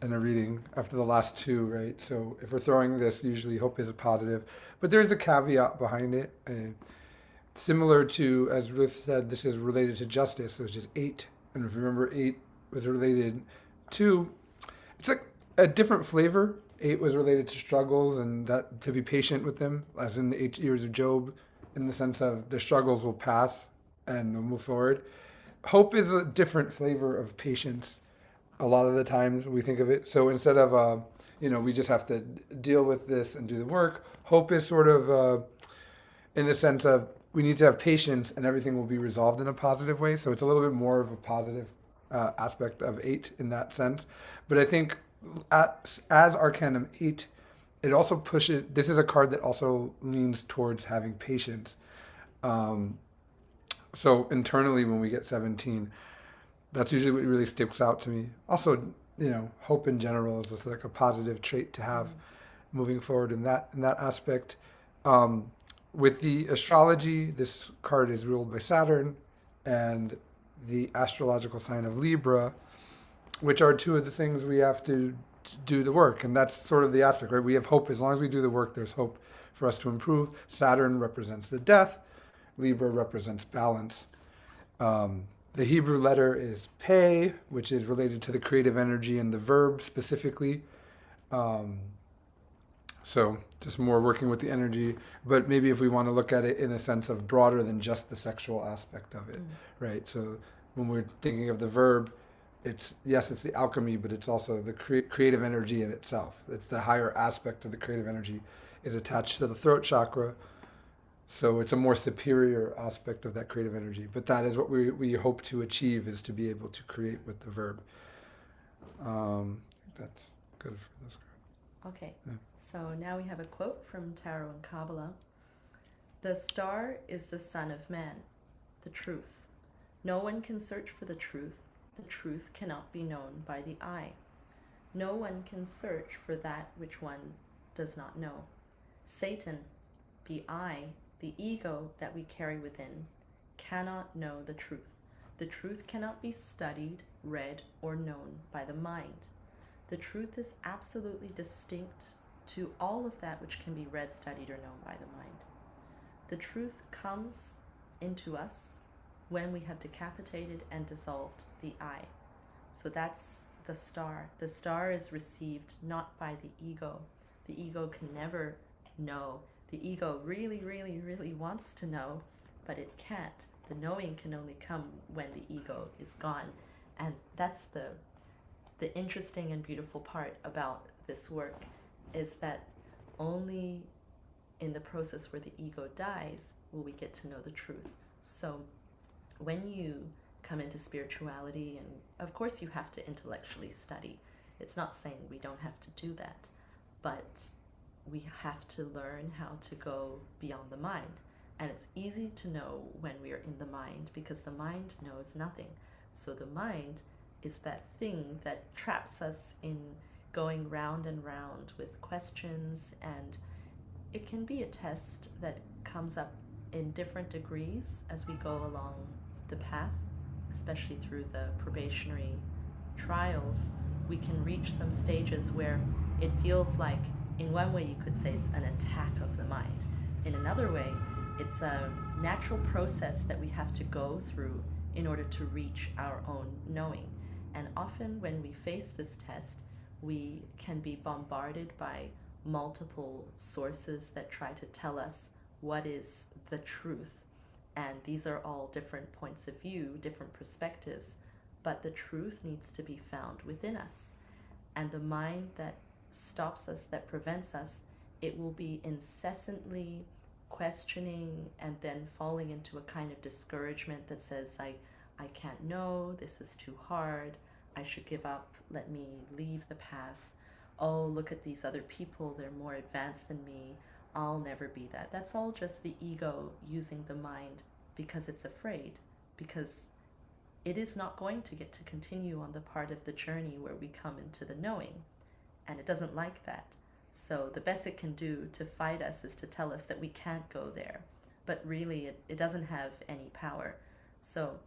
in a reading after the last 2, right? So if we're throwing this, usually hope is a positive, but there's a caveat behind it. Similar to, as Ruth said, this is related to justice, which is 8. And if you remember, 8 was related to, it's like a different flavor. 8 was related to struggles and that to be patient with them, as in the 8 years of Job, in the sense of the struggles will pass and they'll move forward. Hope is a different flavor of patience. A lot of the times we think of it. So instead of, we just have to deal with this and do the work, hope is sort of in the sense of we need to have patience and everything will be resolved in a positive way. So it's a little bit more of a positive aspect of 8 in that sense. But I think as Arcanum 8, it also pushes, this is a card that also leans towards having patience. So internally, when we get 17, that's usually what really sticks out to me. Also, hope in general is just like a positive trait to have moving forward in that aspect. With the astrology, this card is ruled by Saturn and the astrological sign of Libra, which are 2 of the things we have to do the work. And that's sort of the aspect, right? We have hope. As long as we do the work, there's hope for us to improve. Saturn represents the death. Libra represents balance. The Hebrew letter is Pe, which is related to the creative energy and the verb specifically. So just more working with the energy, but maybe if we want to look at it in a sense of broader than just the sexual aspect of it, right? So when we're thinking of the verb, it's the alchemy, but it's also the creative energy in itself. It's the higher aspect of the creative energy is attached to the throat chakra. So it's a more superior aspect of that creative energy. But that is what we hope to achieve, is to be able to create with the verb. That's good for this card. Okay, Yeah. so now we have a quote from Tarot and Kabbalah. The star is the son of man, the truth. No one can search for the truth. The truth cannot be known by the eye. No one can search for that which one does not know. Satan, the I, the ego that we carry within, cannot know the truth. The truth cannot be studied, read, or known by the mind. The truth is absolutely distinct to all of that which can be read, studied, or known by the mind. The truth comes into us when we have decapitated and dissolved the I. So that's the star. The star is received not by the ego. The ego can never know. The ego really, really, really wants to know, but it can't. The knowing can only come when the ego is gone. And that's the interesting and beautiful part about this work, is that only in the process where the ego dies will we get to know the truth. So when you come into spirituality, and of course you have to intellectually study, it's not saying we don't have to do that, but we have to learn how to go beyond the mind. And it's easy to know when we are in the mind, because the mind knows nothing. So the mind is that thing that traps us in going round and round with questions, and it can be a test that comes up in different degrees as we go along the path, especially through the probationary trials. We can reach some stages where it feels like, in one way you could say it's an attack of the mind. In another way, it's a natural process that we have to go through in order to reach our own knowing. And often when we face this test, we can be bombarded by multiple sources that try to tell us what is the truth. And these are all different points of view, different perspectives, but the truth needs to be found within us. And the mind that stops us, that prevents us, it will be incessantly questioning and then falling into a kind of discouragement that says, I can't know, this is too hard, I should give up, let me leave the path. Oh, look at these other people, they're more advanced than me, I'll never be that. That's all just the ego using the mind because it's afraid, because it is not going to get to continue on the part of the journey where we come into the knowing, and it doesn't like that. So the best it can do to fight us is to tell us that we can't go there, but really it doesn't have any power. So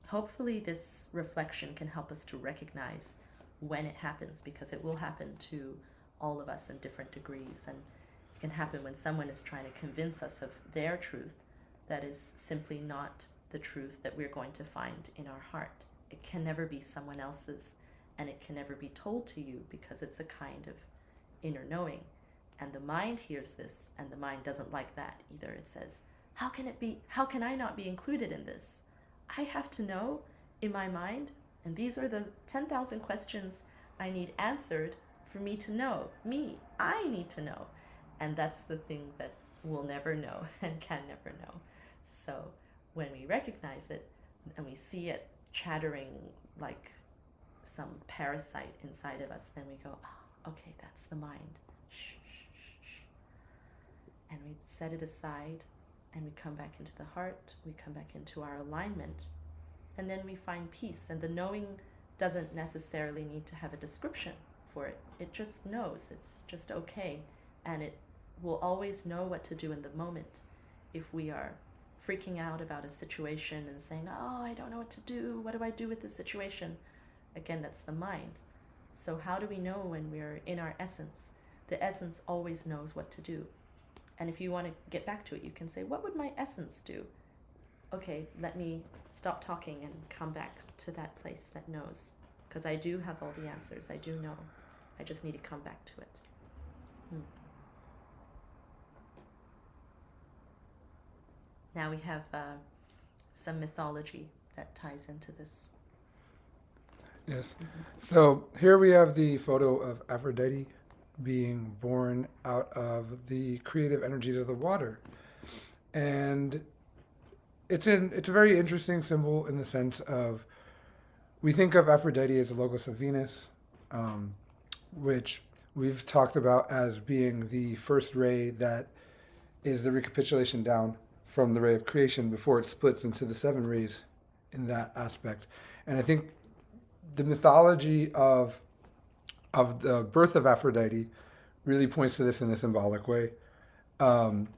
hopefully this reflection can help us to recognize when it happens, because it will happen to all of us in different degrees, and it can happen when someone is trying to convince us of their truth that is simply not the truth that we're going to find in our heart. It can never be someone else's, and it can never be told to you, because it's a kind of inner knowing. And the mind hears this, and the mind doesn't like that either. It says, how can I not be included in this? I have to know in my mind, and these are the 10,000 questions I need answered for me to know. I need to know. And that's the thing that we'll never know and can never know. So when we recognize it and we see it chattering like some parasite inside of us, then we go, oh, okay, that's the mind. Shh, shh, shh, shh. And we set it aside, and we come back into the heart, we come back into our alignment, and then we find peace. And the knowing doesn't necessarily need to have a description for it. It just knows. It's just okay. And it will always know what to do in the moment. If we are freaking out about a situation and saying, oh, I don't know what to do, what do I do with this situation? Again, that's the mind. So how do we know when we're in our essence? The essence always knows what to do. And if you want to get back to it, you can say, what would my essence do? Okay, let me stop talking and come back to that place that knows. Because I do have all the answers. I do know. I just need to come back to it. Now we have some mythology that ties into this. Yes. So here we have the photo of Aphrodite being born out of the creative energies of the water. And it's a very interesting symbol in the sense of we think of Aphrodite as the logos of Venus, um, which we've talked about as being the first ray that is the recapitulation down from the ray of creation before it splits into the seven rays in that aspect. And I think the mythology of the birth of Aphrodite really points to this in a symbolic way. Um,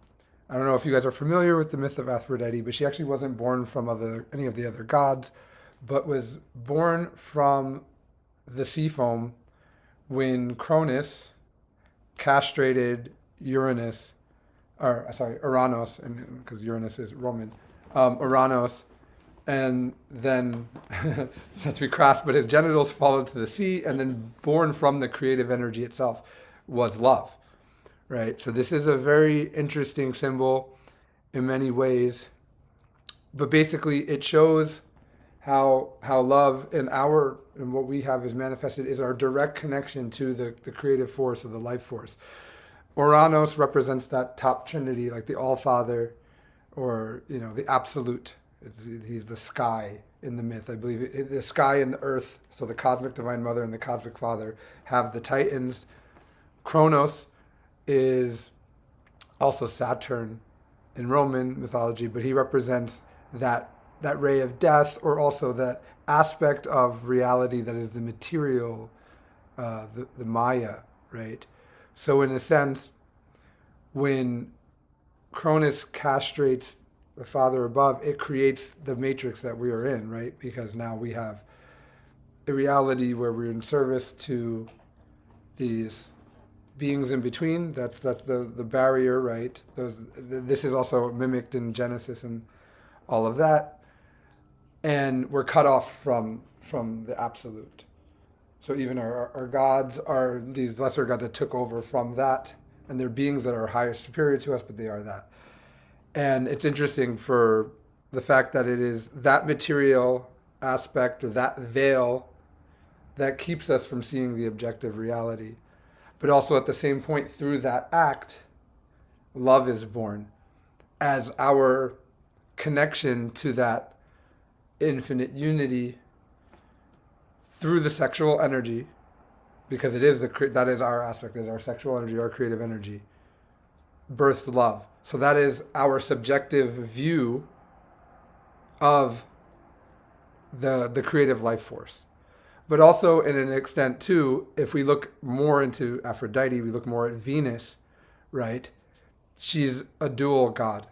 I don't know if you guys are familiar with the myth of Aphrodite, but she actually wasn't born from any of the other gods, but was born from the sea foam when Cronus castrated Uranus, or sorry, Uranus, and because Uranus is Roman, Uranus, and then not to be crass, but his genitals followed to the sea, and then born from the creative energy itself was love, right? So this is a very interesting symbol in many ways, but basically it shows how love in what we have is manifested is our direct connection to the creative force of the life force. Oranos represents that top trinity, like the All Father, or the Absolute. He's the sky in the myth. I believe the sky and the earth, so the cosmic divine mother and the cosmic father have the Titans. Kronos is also Saturn in Roman mythology, but he represents that ray of death, or also that aspect of reality that is the material, the Maya, right? So in a sense, when Cronus castrates the Father above, it creates the matrix that we are in, right? Because now we have a reality where we're in service to these beings in between. That's the barrier, right? This is also mimicked in Genesis and all of that, and we're cut off from the absolute. So even our gods are these lesser gods that took over from that, and they're beings that are higher, superior to us, but they are that. And it's interesting for the fact that it is that material aspect or that veil that keeps us from seeing the objective reality. But also at the same point, through that act, love is born as our connection to that infinite unity through the sexual energy, because it is that is our aspect, is our sexual energy, our creative energy, births love. So that is our subjective view of the creative life force. But also, in an extent too, if we look more into Aphrodite, we look more at Venus, right? She's a dual god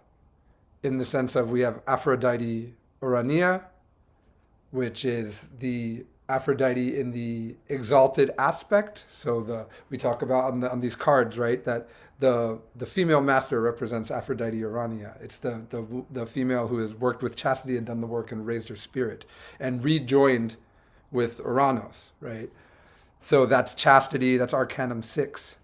in the sense of we have Aphrodite Urania, which is the Aphrodite in the exalted aspect. So we talk about on these cards, right? That the female master represents Aphrodite Urania. It's the female who has worked with chastity and done the work and raised her spirit and rejoined with Uranus, right? So that's chastity. That's Arcanum 6.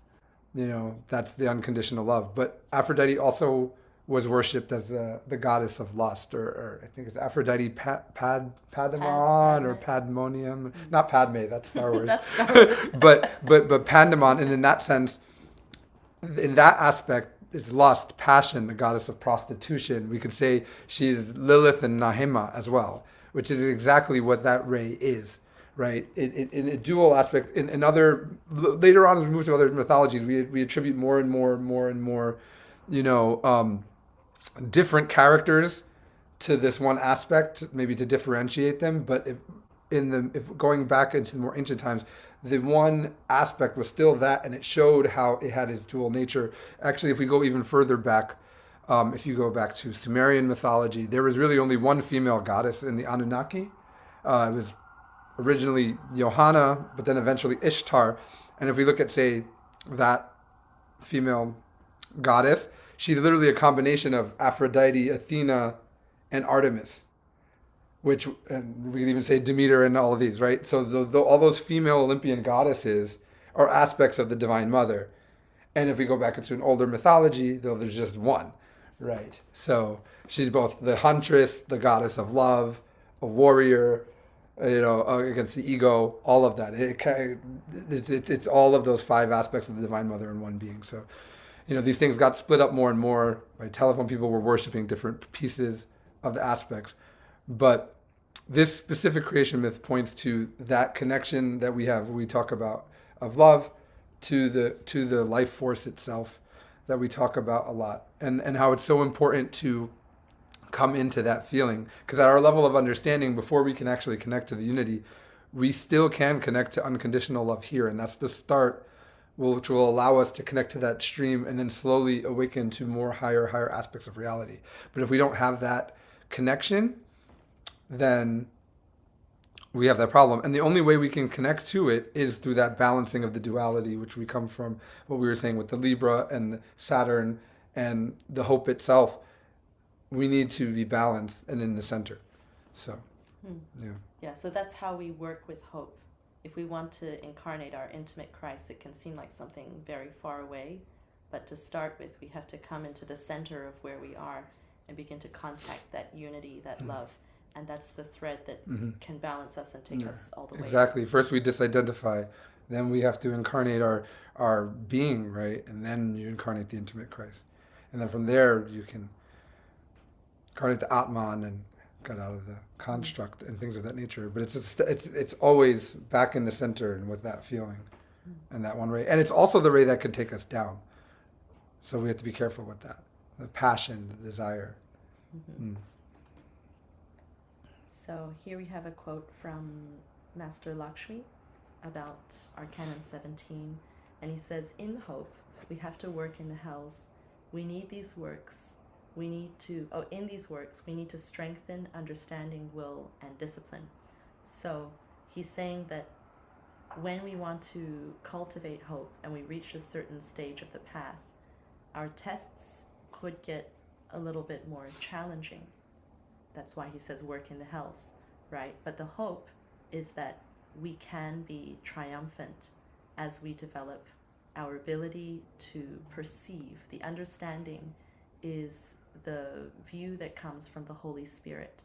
That's the unconditional love. But Aphrodite also was worshipped as the goddess of lust, or I think it's Aphrodite Padamon or Padmonium. Not Padme, that's Star Wars. That's Star Wars. but Pandemon, and in that sense, in that aspect, is lust, passion, the goddess of prostitution. We could say she's Lilith and Nahima as well, which is exactly what that ray is, right? In a dual aspect. In other, later on as we move to other mythologies, we attribute more and more, different characters to this one aspect, maybe to differentiate them. But if going back into the more ancient times, the one aspect was still that, and it showed how it had its dual nature. Actually, if we go even further back, if you go back to Sumerian mythology, there was really only one female goddess in the Anunnaki. It was originally Johanna, but then eventually Ishtar. And if we look at, say, that female goddess, she's literally a combination of Aphrodite, Athena, and Artemis, and we can even say Demeter and all of these, right? So all those female Olympian goddesses are aspects of the Divine Mother. And if we go back into an older mythology, though, there's just one, right? So she's both the huntress, the goddess of love, a warrior, against the ego, all of that. It's all of those five aspects of the Divine Mother in one being. So these things got split up more and more. By telephone, people were worshiping different pieces of the aspects. But this specific creation myth points to that connection that we have, we talk about, of love to the life force itself, that we talk about a lot, and how it's so important to come into that feeling, because at our level of understanding, before we can actually connect to the unity, we still can connect to unconditional love here, and that's the start, which will allow us to connect to that stream and then slowly awaken to more higher aspects of reality. But if we don't have that connection, then we have that problem. And the only way we can connect to it is through that balancing of the duality, which we come from what we were saying with the Libra and the Saturn and the hope itself. We need to be balanced and in the center. So, Hmm. yeah. Yeah, so that's how we work with hope. If we want to incarnate our intimate Christ, it can seem like something very far away. But to start with, we have to come into the center of where we are and begin to contact that unity, that love. And that's the thread that can balance us and take us all the way. Exactly. First we disidentify, then we have to incarnate our being, right? And then you incarnate the intimate Christ. And then from there you can incarnate the Atman and get out of the construct and things of that nature. But it's always back in the center and with that feeling and that one ray. And it's also the ray that can take us down. So we have to be careful with that. The passion, the desire. So here we have a quote from Master Lakshmi about Arcanum 17. And he says, in hope, we have to work in the hells. We need these works. In these works, we need to strengthen understanding, will, and discipline. So he's saying that when we want to cultivate hope and we reach a certain stage of the path, our tests could get a little bit more challenging. That's why he says work in the hells, right? But the hope is that we can be triumphant as we develop our ability to perceive. The understanding is the view that comes from the Holy Spirit,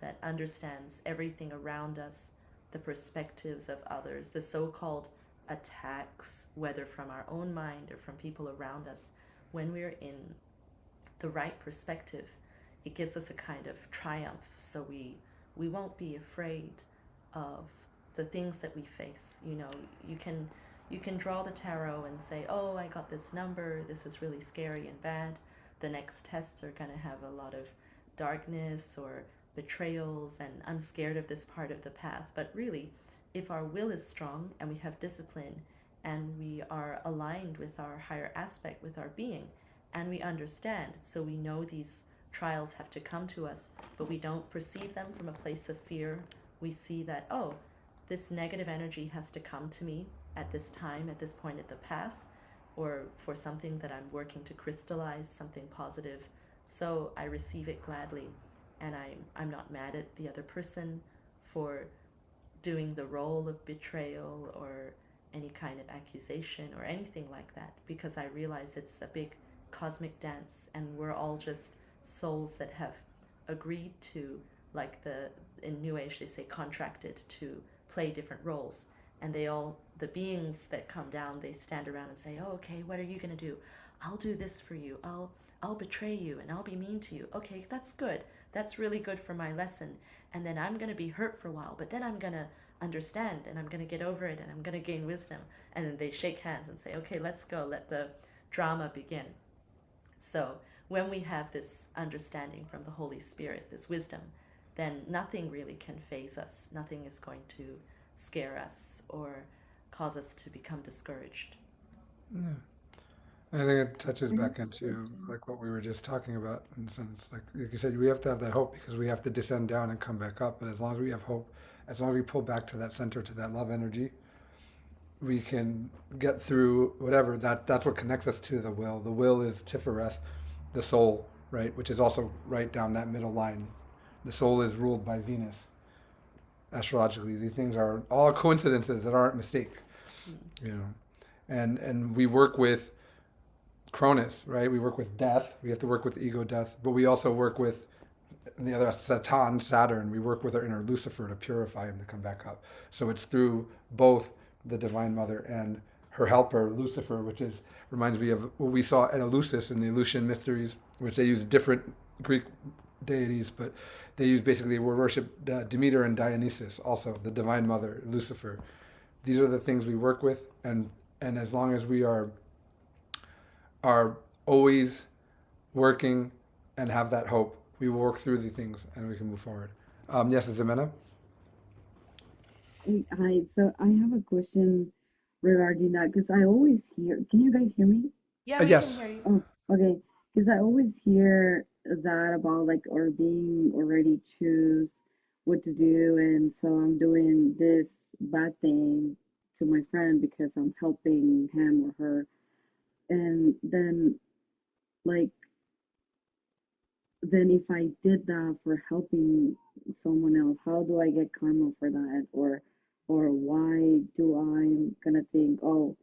that understands everything around us, the perspectives of others, the so-called attacks, whether from our own mind or from people around us. When we're in the right perspective, it gives us a kind of triumph, so we won't be afraid of the things that we face. You can draw the tarot and say, oh, I got this number, this is really scary and bad. The next tests are going to have a lot of darkness or betrayals, and I'm scared of this part of the path. But really, if our will is strong and we have discipline and we are aligned with our higher aspect, with our being, and we understand, so we know these trials have to come to us, but we don't perceive them from a place of fear. We see that, oh, this negative energy has to come to me at this time, at this point at the path, or for something that I'm working to crystallize, something positive. So I receive it gladly, and I'm not mad at the other person for doing the role of betrayal or any kind of accusation or anything like that, because I realize it's a big cosmic dance, and we're all just souls that have agreed to, like in New Age they say contracted to play different roles, and the beings that come down, they stand around and say, oh, okay, what are you going to do? I'll do this for you. I'll betray you and I'll be mean to you. Okay, that's good. That's really good for my lesson. And then I'm going to be hurt for a while, but then I'm going to understand and I'm going to get over it and I'm going to gain wisdom. And then they shake hands and say, okay, let's go. Let the drama begin. So when we have this understanding from the Holy Spirit, this wisdom, then nothing really can faze us. Nothing is going to scare us or cause us to become discouraged. Yeah. And I think it touches back into like what we were just talking about, in the sense, like you said, we have to have that hope because we have to descend down and come back up. But as long as we have hope, as long as we pull back to that center, to that love energy, we can get through whatever. That's what connects us to the will. The will is Tifereth, the soul, right, which is also right down that middle line. The soul is ruled by Venus. Astrologically, these things are all coincidences that aren't mistake, and we work with Cronus, right? We work with death. We have to work with ego death, but we also work with the other Saturn. We work with our inner Lucifer to purify him to come back up. So it's through both the Divine Mother and her helper, Lucifer, which is reminds me of what we saw at Eleusis in the Eleusinian mysteries, which they use different Greek deities, but they use basically we worship Demeter and Dionysus, also the Divine Mother, Lucifer. These are the things we work with, and as long as we are always working and have that hope, we will work through the things and we can move forward. Yes, Zimena? Hi, so I have a question regarding that because I always hear, can you guys hear me? Yeah, we can Yes. hear you. Oh, okay. Because I always hear that about like or being already choose what to do, and so I'm doing this bad thing to my friend because I'm helping him or her, and then like then if I did that for helping someone else, how do I get karma for that? Or why do I'm gonna think, oh,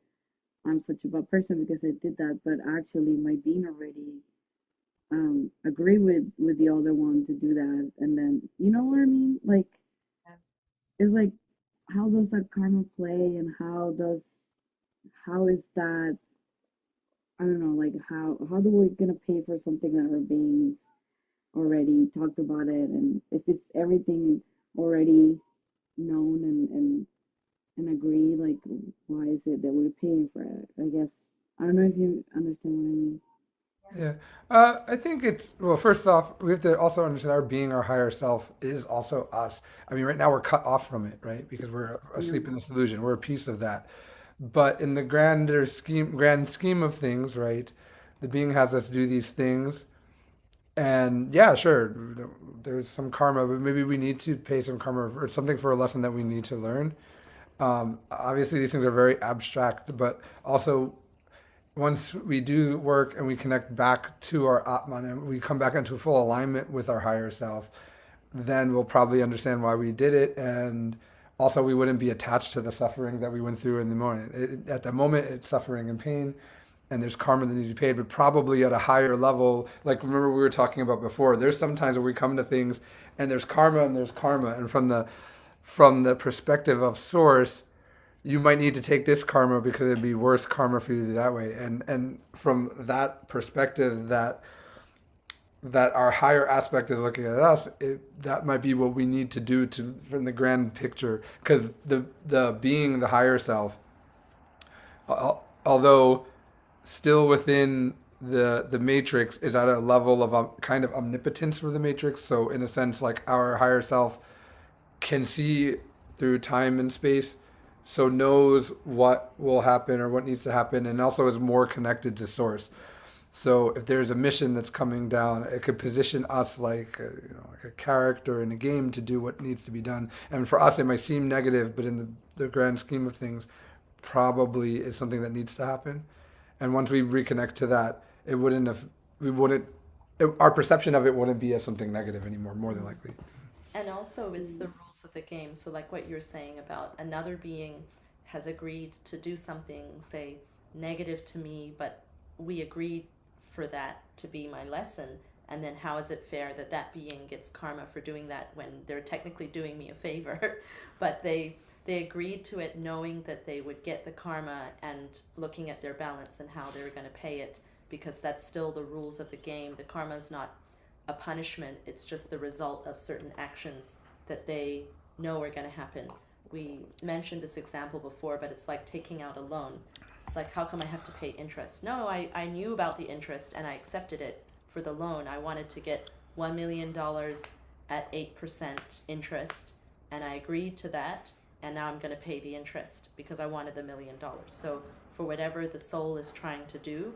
I'm such a bad person because I did that, but actually my being already agree with the other one to do that, and then you know what I mean? Like it's like how does that karma play, and how is that I don't know, like how do we gonna pay for something that we're being already talked about it, and if it's everything already known and agreed, like why is it that we're paying for it? I guess I don't know if you understand what I mean. Yeah. I think it's, well, first off, we have to also understand our being, our higher self is also us. I mean, right now we're cut off from it, right? Because we're Yeah. asleep in this illusion. We're a piece of that. But in the grand scheme of things, right? The being has us do these things. And yeah, sure, there's some karma, but maybe we need to pay some karma or something for a lesson that we need to learn. Obviously, these things are very abstract, but also once we do work and we connect back to our Atman and we come back into full alignment with our higher self, then we'll probably understand why we did it. And also, we wouldn't be attached to the suffering that we went through in the moment. At the moment, it's suffering and pain, and there's karma that needs to be paid, but probably at a higher level. Like, remember, we were talking about before, there's sometimes where we come to things and there's karma and there's karma. And from the perspective of source, you might need to take this karma because it'd be worse karma for you to do that way. And from that perspective, that our higher aspect is looking at us, that might be what we need to do to from the grand picture. Because the being the higher self, although still within the matrix, is at a level of kind of omnipotence for the matrix. So in a sense, like our higher self can see through time and space, so knows what will happen or what needs to happen, and also is more connected to source. So if there's a mission that's coming down, it could position us like like a character in a game to do what needs to be done. And for us, it might seem negative, but in the grand scheme of things, probably is something that needs to happen. And once we reconnect to that, it wouldn't have we wouldn't our perception of it wouldn't be as something negative anymore, more than likely. And also, it's the rules of the game. So, like what you're saying about another being has agreed to do something, say, negative to me, but we agreed for that to be my lesson. And then, how is it fair that that being gets karma for doing that when they're technically doing me a favor? But they agreed to it knowing that they would get the karma and looking at their balance and how they were going to pay it because that's still the rules of the game. The karma is not a punishment, it's just the result of certain actions that they know are going to happen. We mentioned this example before, but it's like taking out a loan. It's like, how come I have to pay interest? No, I knew about the interest and I accepted it for the loan. I wanted to get $1 million at 8% interest, and I agreed to that, and now I'm going to pay the interest because I wanted the $1 million. So, for whatever the soul is trying to do,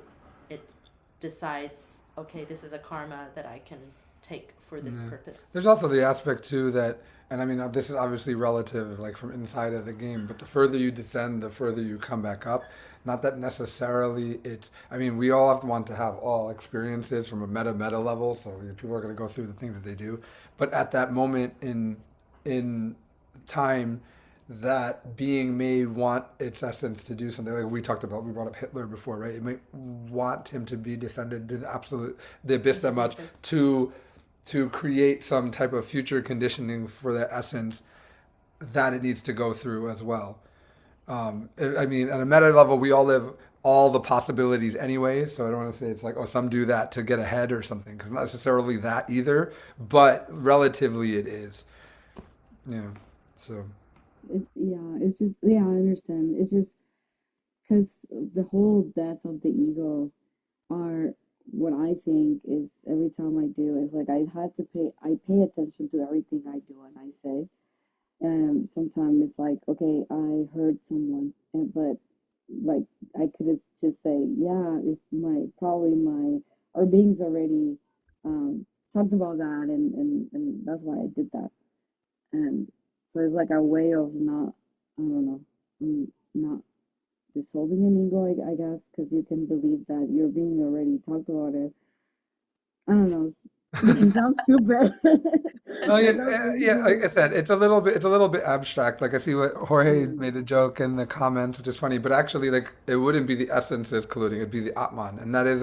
it decides, okay, this is a karma that I can take for this Yeah. purpose. There's also the aspect too that, and I mean, this is obviously relative, like from inside of the game, but the further you descend, the further you come back up. Not that necessarily it's, I mean, we all have to want to have all experiences from a meta level, so people are going to go through the things that they do. But at that moment in time, that being may want its essence to do something like we talked about. We brought up Hitler before, right? It may want him to be descended to the abyss Into that the much abyss. to create some type of future conditioning for the essence that it needs to go through as well. I mean, at a meta level, we all live all the possibilities anyway. So I don't want to say it's like, oh, some do that to get ahead or something, because not necessarily that either. But relatively, it is. Yeah. So. It's yeah, it's just yeah, I understand. It's just because the whole death of the ego are what I think is every time I do is like I pay attention to everything I do and I say. And sometimes it's like, okay, I hurt someone, but like I could just say, yeah, it's my probably my our beings already talked about that, and that's why I did that. And so it's like a way of not, I don't know, not dissolving an ego, I guess, because you can believe that your being already talked about it. I don't know. It sounds stupid. Oh yeah, It sounds really yeah. Like I stupid. said, it's a little bit abstract. Like I see what Jorge Yeah. made a joke in the comments, which is funny, but actually, like it wouldn't be the essence that's colluding; it'd be the Atman, and that is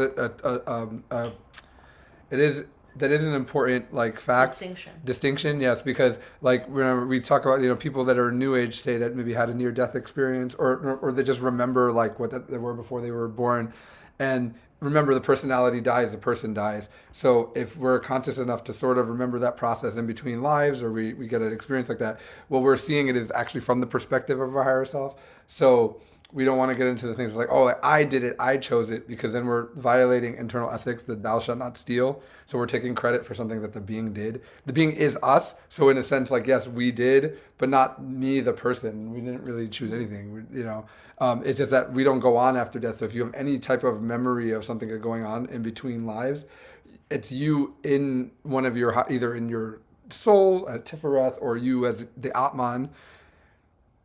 it is that is an important like fact Distinction. distinction. Yes, because like remember we talk about people that are New Age say that maybe had a near death experience, or they just remember like what they were before they were born, and remember the personality dies, the person dies. So if we're conscious enough to sort of remember that process in between lives, or we get an experience like that, what we're seeing it is actually from the perspective of our higher self. So we don't want to get into the things like, oh, I did it, I chose it, because then we're violating internal ethics, that thou shalt not steal. So we're taking credit for something that the being did. The being is us. So in a sense, like, yes, we did, but not me, the person. We didn't really choose anything. It's just that we don't go on after death. So if you have any type of memory of something going on in between lives, it's you in one of your, either in your soul at Tifereth, or you as the Atman.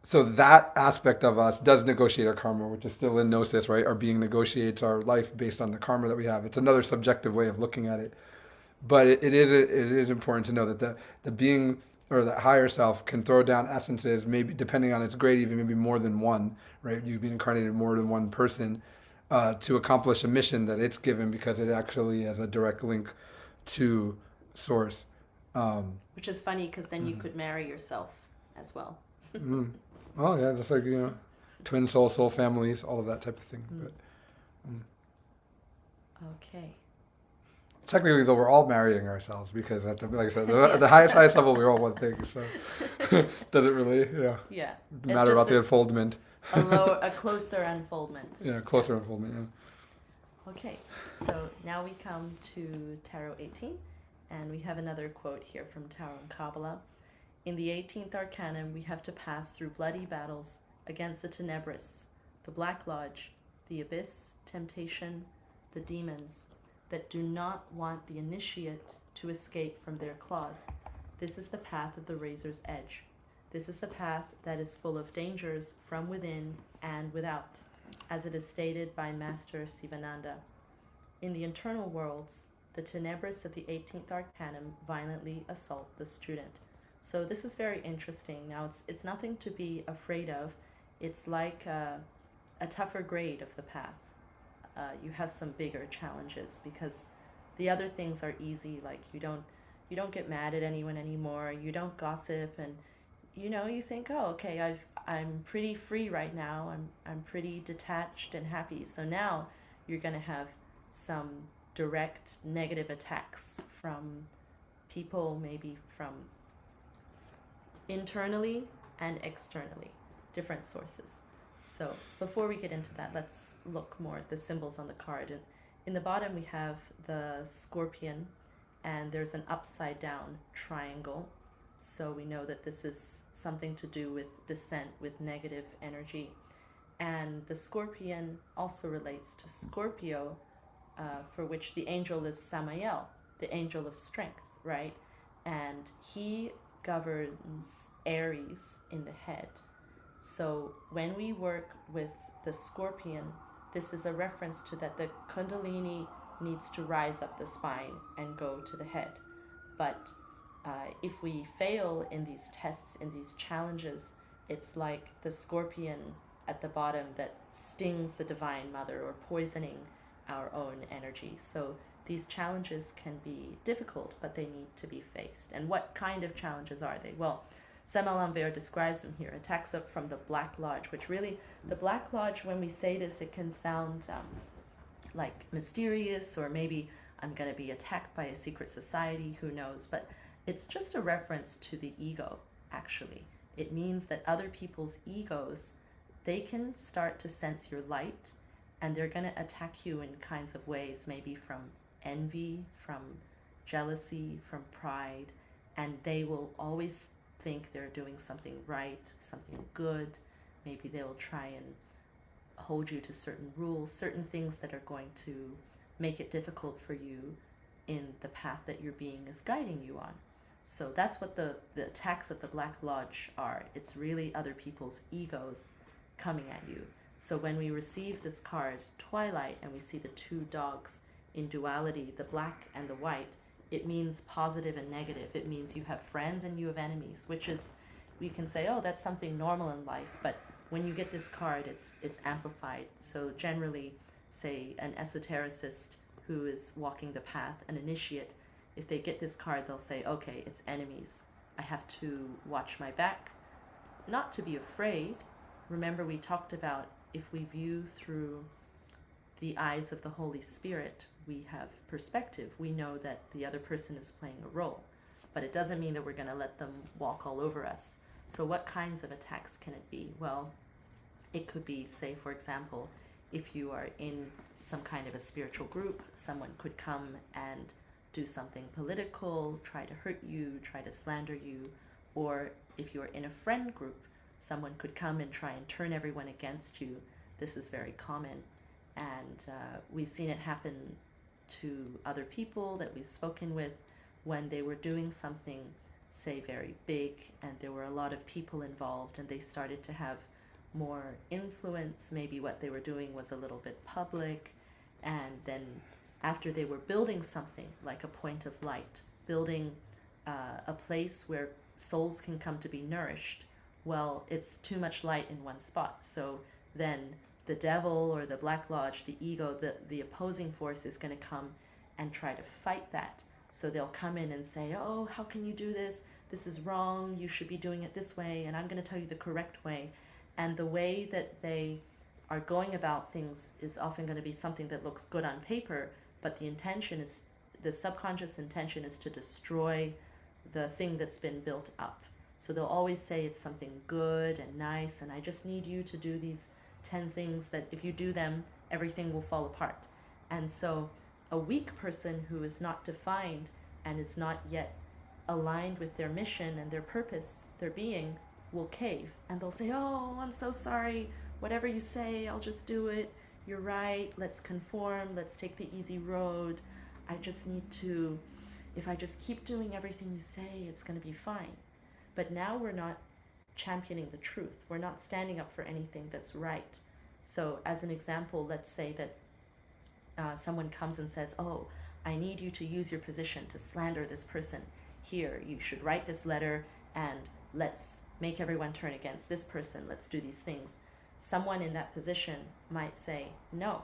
So that aspect of us does negotiate our karma, which is still in gnosis, right? Our being negotiates our life based on the karma that we have. It's another subjective way of looking at it, but it is important to know that the being, or the higher self, can throw down essences, maybe depending on its grade, even maybe more than one, right? You've been incarnated more than one person, to accomplish a mission that it's given, because it actually has a direct link to source. Um, Which is funny because then you could marry yourself as well. mm. Oh yeah, just like twin soul families, all of that type of thing. But Okay. technically, though, we're all marrying ourselves, because like I said, at the Yes. highest level, we're all one thing. So does it really, Yeah. It's matter just about the unfoldment? a closer unfoldment. Yeah, closer unfoldment. Yeah. Okay, so now we come to Tarot 18, and we have another quote here from Tarot and Kabbalah. In the 18th Arcanum, we have to pass through bloody battles against the Tenebris, the Black Lodge, the Abyss, Temptation, the demons that do not want the initiate to escape from their claws. This is the path of the razor's edge. This is the path that is full of dangers from within and without, as it is stated by Master Sivananda. In the internal worlds, the Tenebris of the 18th Arcanum violently assault the student. So this is very interesting. Now, it's nothing to be afraid of. It's like a tougher grade of the path. You have some bigger challenges, because the other things are easy. Like you don't get mad at anyone anymore. You don't gossip, and you think, oh, okay, I'm pretty free right now. I'm pretty detached and happy. So now you're gonna have some direct negative attacks from people, maybe from internally and externally, different sources. So before we get into that, let's look more at the symbols on the card. In the bottom, we have the scorpion, and there's an upside down triangle. So we know that this is something to do with descent, with negative energy. And the scorpion also relates to Scorpio, for which the angel is Samael, the angel of strength, right? And he governs Aries in the head. So when we work with the scorpion, this is a reference to that the Kundalini needs to rise up the spine and go to the head. But if we fail in these tests, in these challenges, it's like the scorpion at the bottom that stings the Divine Mother, or poisoning our own energy. So these challenges can be difficult, but they need to be faced. And what kind of challenges are they? Well, Semalanver describes them here, attacks up from the Black Lodge, which really, the Black Lodge, when we say this, it can sound like mysterious, or maybe I'm going to be attacked by a secret society, who knows, but it's just a reference to the ego, actually. It means that other people's egos, they can start to sense your light, and they're going to attack you in kinds of ways, maybe from envy, from jealousy, from pride, and they will always think they're doing something right, something good. Maybe they will try and hold you to certain rules, certain things that are going to make it difficult for you in the path that your being is guiding you on. So that's what the attacks of the Black Lodge are. It's really other people's egos coming at you. So when we receive this card, Twilight, and we see the two dogs in duality, the black and the white, it means positive and negative. It means you have friends and you have enemies, which is, we can say, oh, that's something normal in life, but when you get this card, it's amplified. So generally, say an esotericist who is walking the path, an initiate, if they get this card, they'll say, okay, it's enemies. I have to watch my back, not to be afraid. Remember, we talked about if we view through the eyes of the Holy Spirit, we have perspective. We know that the other person is playing a role, but it doesn't mean that we're going to let them walk all over us. So what kinds of attacks can it be? Well, it could be, say, for example, if you are in some kind of a spiritual group, someone could come and do something political, try to hurt you, try to slander you. Or if you're in a friend group, someone could come and try and turn everyone against you. This is very common. And we've seen it happen to other people that we've spoken with when they were doing something, say, very big, and there were a lot of people involved, and they started to have more influence. Maybe what they were doing was a little bit public, and then after they were building something like a point of light, building a place where souls can come to be nourished, well, it's too much light in one spot. So then the devil or the Black Lodge, the ego, the opposing force is going to come and try to fight that. So they'll come in and say, oh, how can you do this? This is wrong. You should be doing it this way, and I'm going to tell you the correct way. And the way that they are going about things is often going to be something that looks good on paper, but the intention is, the subconscious intention is to destroy the thing that's been built up. So they'll always say it's something good and nice, and I just need you to do these 10 things that if you do them, everything will fall apart. And so a weak person who is not defined and is not yet aligned with their mission and their purpose, their being, will cave. And they'll say, oh, I'm so sorry. Whatever you say, I'll just do it. You're right. Let's conform. Let's take the easy road. I just need to, if I just keep doing everything you say, it's going to be fine. But now we're not championing the truth. We're not standing up for anything that's right. So as an example, let's say that someone comes and says, oh, I need you to use your position to slander this person. Here, you should write this letter, and let's make everyone turn against this person. Let's do these things. Someone in that position might say, no,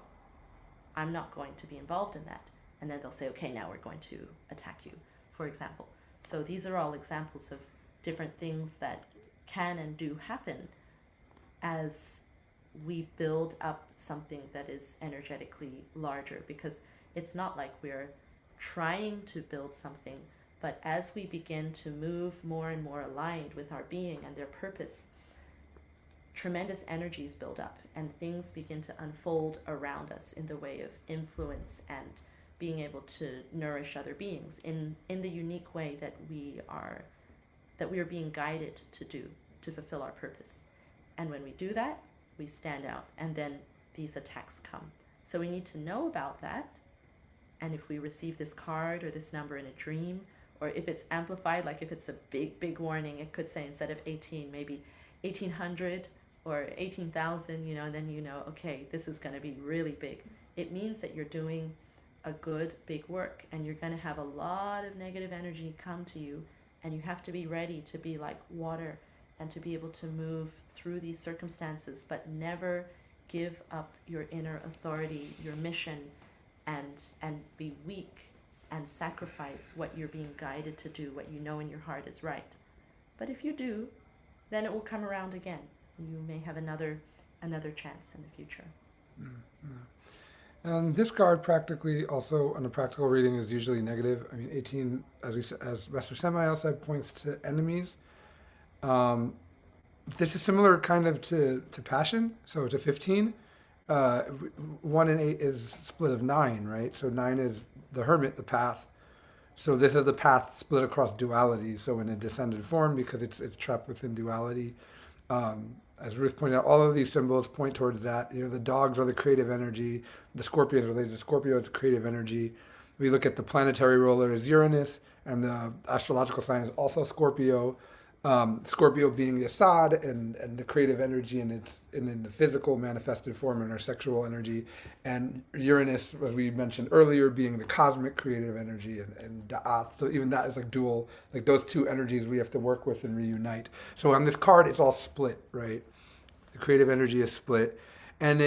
I'm not going to be involved in that. And then they'll say, okay, now we're going to attack you, for example. So these are all examples of different things that can and do happen as we build up something that is energetically larger, because it's not like we're trying to build something, but as we begin to move more and more aligned with our being and their purpose, tremendous energies build up and things begin to unfold around us in the way of influence and being able to nourish other beings in the unique way that we are being guided to do, to fulfill our purpose. And when we do that, we stand out, and then these attacks come. So we need to know about that. And if we receive this card or this number in a dream, or if it's amplified, like if it's a big, big warning, it could say instead of 18, maybe 1800 or 18,000, and then okay, this is going to be really big. It means that you're doing a good, big work, and you're going to have a lot of negative energy come to you, and you have to be ready to be like water and to be able to move through these circumstances, but never give up your inner authority, your mission, and be weak and sacrifice what you're being guided to do, what you know in your heart is right. But if you do, then it will come around again. You may have another chance in the future. And this card practically also on a practical reading is usually negative. I mean, 18, as Master Semi said, points to enemies. Um, this is similar kind of to passion. So it's a 15. 1 and 8 is split of 9, right? So 9 is the hermit, the path. So this is the path split across duality. So in a descended form, because it's trapped within duality. As Ruth pointed out, all of these symbols point towards that. You know, the dogs are the creative energy. The scorpion is related to Scorpio, it's creative energy. We look at the planetary ruler as Uranus, and the astrological sign is also Scorpio. Scorpio being the Assad and the creative energy and in the physical manifested form and our sexual energy, and Uranus, as we mentioned earlier, being the cosmic creative energy and Da'ath. So even that is like dual, like those two energies we have to work with and reunite. So on this card, it's all split, right? The creative energy is split, and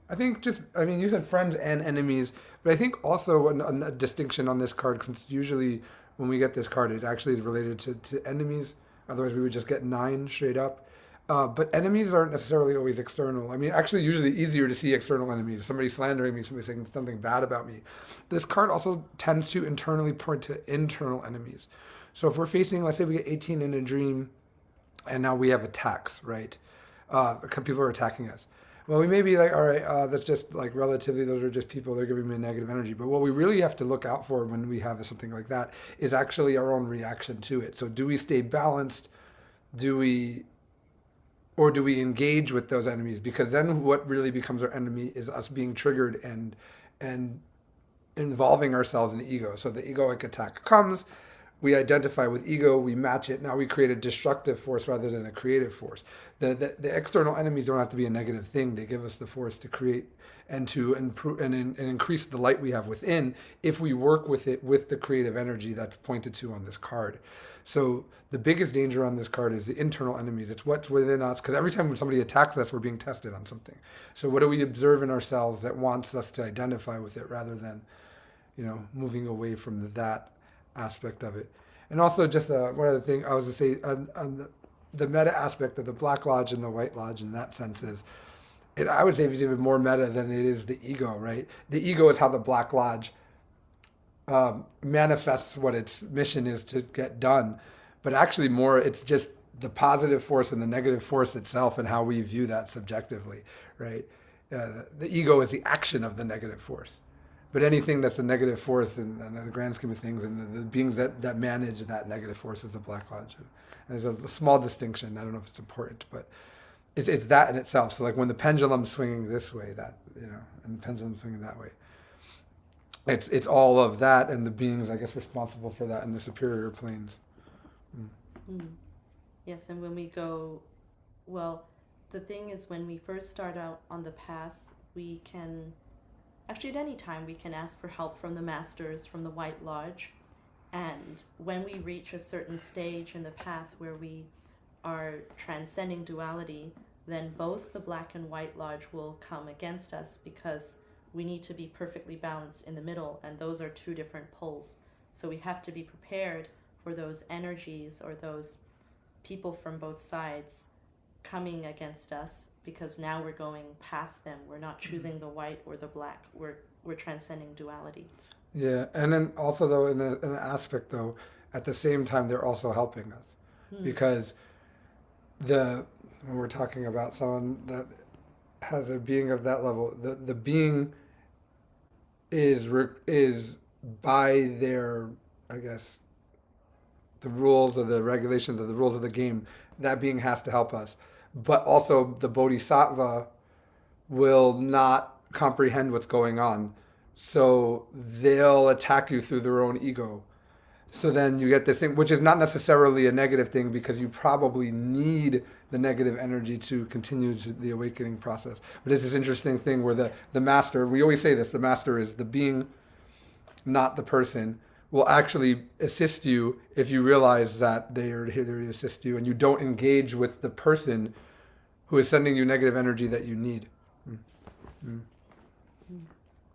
I think I mean you said friends and enemies, but I think also a distinction on this card, since usually when we get this card, it actually is related to enemies. Otherwise, we would just get 9 straight up. But enemies aren't necessarily always external. I mean, actually, usually easier to see external enemies. Somebody slandering me, somebody saying something bad about me. This card also tends to internally point to internal enemies. So if we're facing, let's say we get 18 in a dream, and now we have attacks, right? People are attacking us. Well, we may be like, all right, that's just like relatively, those are just people, they're giving me negative energy. But what we really have to look out for when we have something like that is actually our own reaction to it. So do we stay balanced? Do we, or do we engage with those enemies? Because then what really becomes our enemy is us being triggered and involving ourselves in ego. So the egoic attack comes, we identify with ego, we match it. Now we create a destructive force rather than a creative force. The external enemies don't have to be a negative thing. They give us the force to create and to improve and increase the light we have within if we work with it with the creative energy that's pointed to on this card. So the biggest danger on this card is the internal enemies. It's what's within us, because every time when somebody attacks us, we're being tested on something. So what do we observe in ourselves that wants us to identify with it rather than, moving away from that aspect of it. And also, just one other thing I was to say on the meta aspect of the Black Lodge and the White Lodge in that sense is, I would say it's even more meta than it is the ego, right? The ego is how the Black Lodge manifests what its mission is to get done, but actually more it's just the positive force and the negative force itself and how we view that subjectively, right? The ego is the action of the negative force. But anything that's a negative force in the grand scheme of things, and the beings that manage that negative force is the Black Lodge. And there's a small distinction. I don't know if it's important, but it's that in itself. So like when the pendulum's swinging this way, and the pendulum's swinging that way, it's all of that and the beings, I guess, responsible for that in the superior planes. Mm. Yes, and when we go, well, the thing is when we first start out on the path, we can. Actually, at any time, we can ask for help from the masters, from the White Lodge. And when we reach a certain stage in the path where we are transcending duality, then both the Black and White Lodge will come against us because we need to be perfectly balanced in the middle, and those are two different poles. So we have to be prepared for those energies or those people from both sides coming against us, because now we're going past them. We're not choosing the white or the black. We're transcending duality. Yeah, and then also though in an aspect though, at the same time they're also helping us, because when we're talking about someone that has a being of that level, the being is by their, I guess, the rules or the regulations or the rules of the game, that being has to help us. But also the bodhisattva will not comprehend what's going on. So they'll attack you through their own ego. So then you get this thing, which is not necessarily a negative thing because you probably need the negative energy to continue the awakening process. But it's this interesting thing where the master, we always say this, the master is the being, not the person, will actually assist you if you realize that they are here to assist you and you don't engage with the person who is sending you negative energy that you need.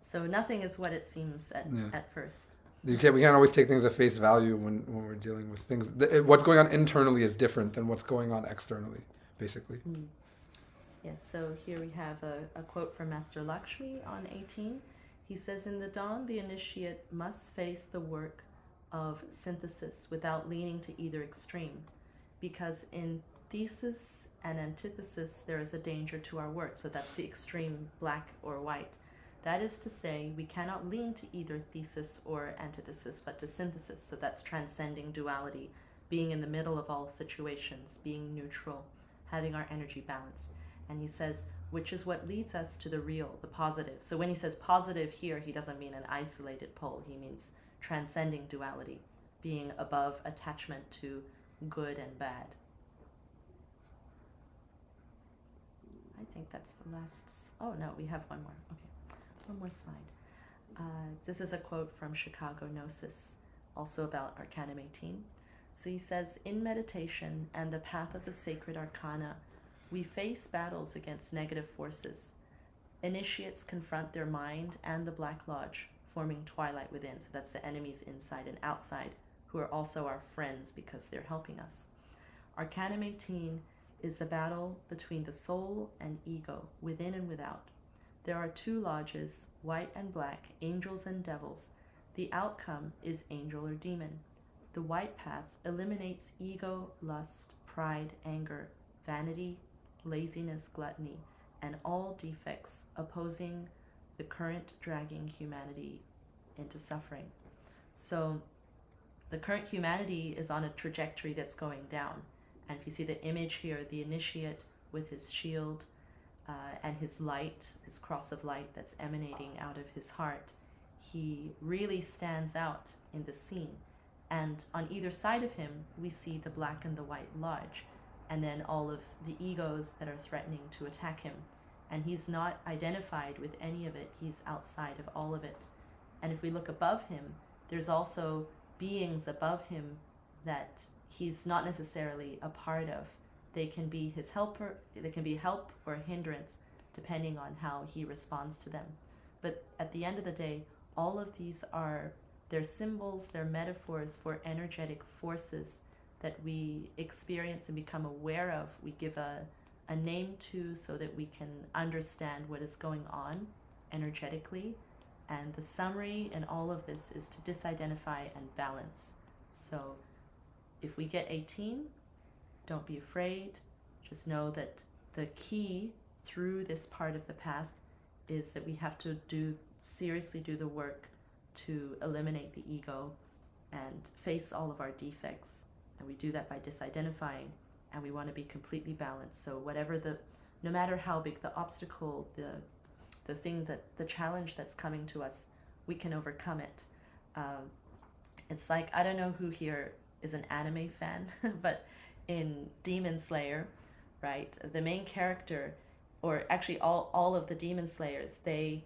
So nothing is what it seems at first. We can't always take things at face value when we're dealing with things. What's going on internally is different than what's going on externally, basically. Mm. Yes, so here we have a quote from Master Lakshmi on 18. He says, "In the dawn, the initiate must face the work of synthesis without leaning to either extreme, because in thesis and antithesis there is a danger to our work." So that's the extreme black or white. That is to say, we cannot lean to either thesis or antithesis, but to synthesis. So that's transcending duality, being in the middle of all situations, being neutral, having our energy balanced. And he says, which is what leads us to the real, the positive. So when he says positive here, he doesn't mean an isolated pole. He means transcending duality, being above attachment to good and bad. I think that's the last. Oh no, we have one more. Okay, one more slide. This is a quote from Chicago Gnosis, also about Arcanum 18. So he says, "In meditation and the path of the sacred arcana, we face battles against negative forces. Initiates confront their mind and the Black Lodge, forming twilight within." So that's the enemies inside and outside, who are also our friends because they're helping us. Arcanum 18 is the battle between the soul and ego, within and without. There are two lodges, white and black, angels and devils. The outcome is angel or demon. The white path eliminates ego, lust, pride, anger, vanity, laziness, gluttony, and all defects opposing the current dragging humanity into suffering. So the current humanity is on a trajectory that's going down. And if you see the image here, the initiate with his shield and his light, his cross of light that's emanating out of his heart, he really stands out in the scene. And on either side of him, we see the black and the white lodge, and then all of the egos that are threatening to attack him. And he's not identified with any of it. He's outside of all of it. And if we look above him, there's also beings above him that he's not necessarily a part of. They can be his helper, they can be help or hindrance, depending on how he responds to them. But at the end of the day, all of these are, they're symbols, they're metaphors for energetic forces that we experience and become aware of. We give a name to so that we can understand what is going on energetically. And the summary in all of this is to disidentify and balance. So if we get 18, don't be afraid. Just know that the key through this part of the path is that we have to seriously do the work to eliminate the ego and face all of our defects. And we do that by disidentifying, and we want to be completely balanced. So no matter how big the obstacle, the thing the challenge that's coming to us, we can overcome it. It's like, I don't know who here is an anime fan, but in Demon Slayer, right, the main character, or actually all of the demon slayers, they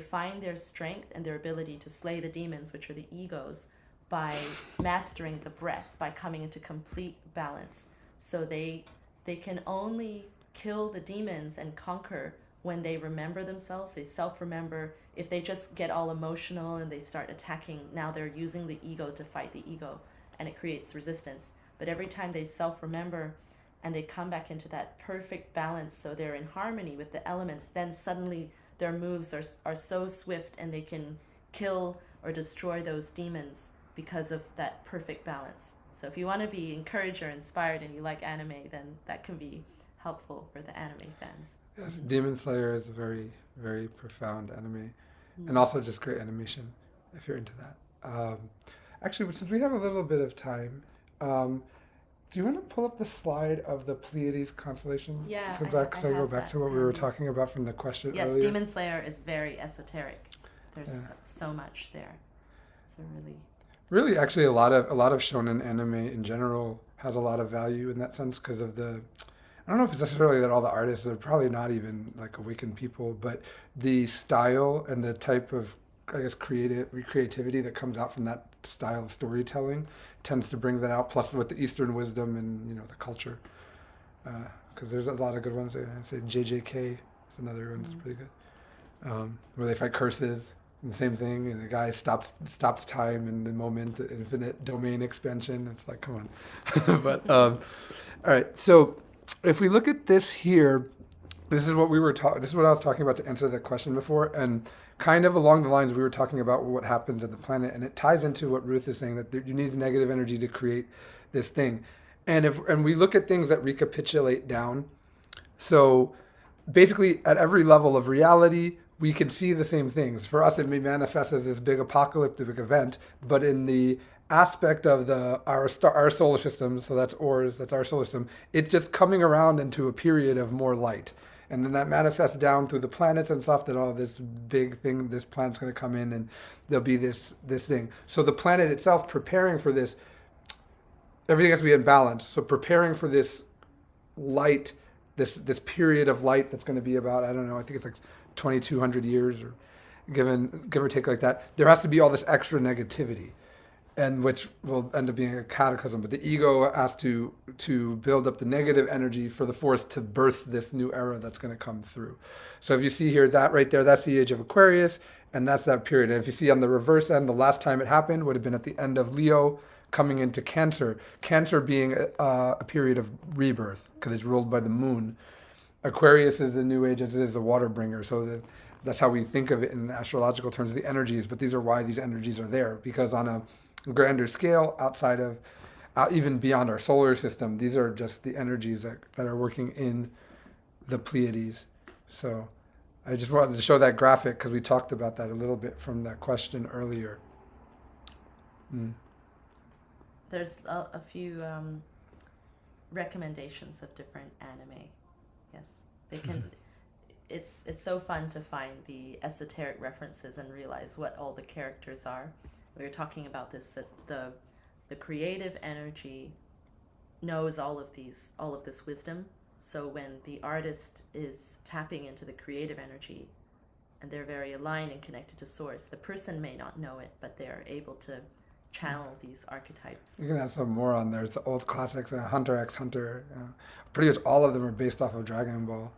find their strength and their ability to slay the demons, which are the egos, by mastering the breath, by coming into complete balance. So they can only kill the demons and conquer when they remember themselves, they self-remember. If they just get all emotional and they start attacking, now they're using the ego to fight the ego, and it creates resistance. But every time they self-remember and they come back into that perfect balance, so they're in harmony with the elements, then suddenly their moves are so swift and they can kill or destroy those demons because of that perfect balance. So if you want to be encouraged or inspired and you like anime, then that can be helpful for the anime fans. Yes, Mm-hmm. Demon Slayer is a very, very profound anime, Mm-hmm. and also just great animation if you're into that. Actually, since we have a little bit of time, do you want to pull up the slide of the Pleiades constellation? Yeah, So I go have back that to what we were handy. talking about from the question Yes, earlier. Demon Slayer is very esoteric. There's Yeah. so much there. It's a Really, actually, a lot of shonen anime in general has a lot of value in that sense because of the. I don't know if it's necessarily that all the artists are probably not even like awakened people, but the style and the type of, I guess, creativity that comes out from that style of storytelling tends to bring that out. Plus, with the Eastern wisdom and the culture, because there's a lot of good ones. I say JJK is another one that's pretty good, where they fight curses And same thing, and the guy stops time in the moment, the infinite domain expansion. It's like, come on. But all right, so if we look at this here, this is what we were talking. This is what I was talking about to answer the question before, and kind of along the lines we were talking about what happens at the planet, and it ties into what Ruth is saying that you need negative energy to create this thing, and we look at things that recapitulate down. So basically, at every level of reality, we can see the same things. For us, it may manifest as this big apocalyptic event, but in the aspect of our solar system, so that's ours, that's our solar system, it's just coming around into a period of more light. And then that manifests down through the planets and stuff that this big thing, this planet's going to come in and there'll be this thing. So the planet itself preparing for this, everything has to be in balance. So preparing for this light, this period of light that's going to be about, I don't know, I think it's like 2,200 years or give or take like that. There has to be all this extra negativity, and which will end up being a cataclysm. But the ego has to build up the negative energy for the force to birth this new era that's going to come through. So if you see here, that right there, that's the age of Aquarius, and that's that period. And if you see on the reverse end, the last time it happened would have been at the end of Leo, coming into Cancer. Cancer being a period of rebirth because it's ruled by the moon. Aquarius is the new age as it is a water bringer. So that's how we think of it in astrological terms, the energies. But these are why these energies are there, because on a grander scale, outside of even beyond our solar system, these are just the energies that are working in the Pleiades. So I just wanted to show that graphic because we talked about that a little bit from that question earlier. Mm. There's a few recommendations of different anime. Yes, they can. It's so fun to find the esoteric references and realize what all the characters are. We were talking about this, that the creative energy knows all of this wisdom. So when the artist is tapping into the creative energy and they're very aligned and connected to source, the person may not know it, but they're able to channel these archetypes. You can have some more on there. It's the old classics, Hunter x Hunter. Pretty much all of them are based off of Dragon Ball.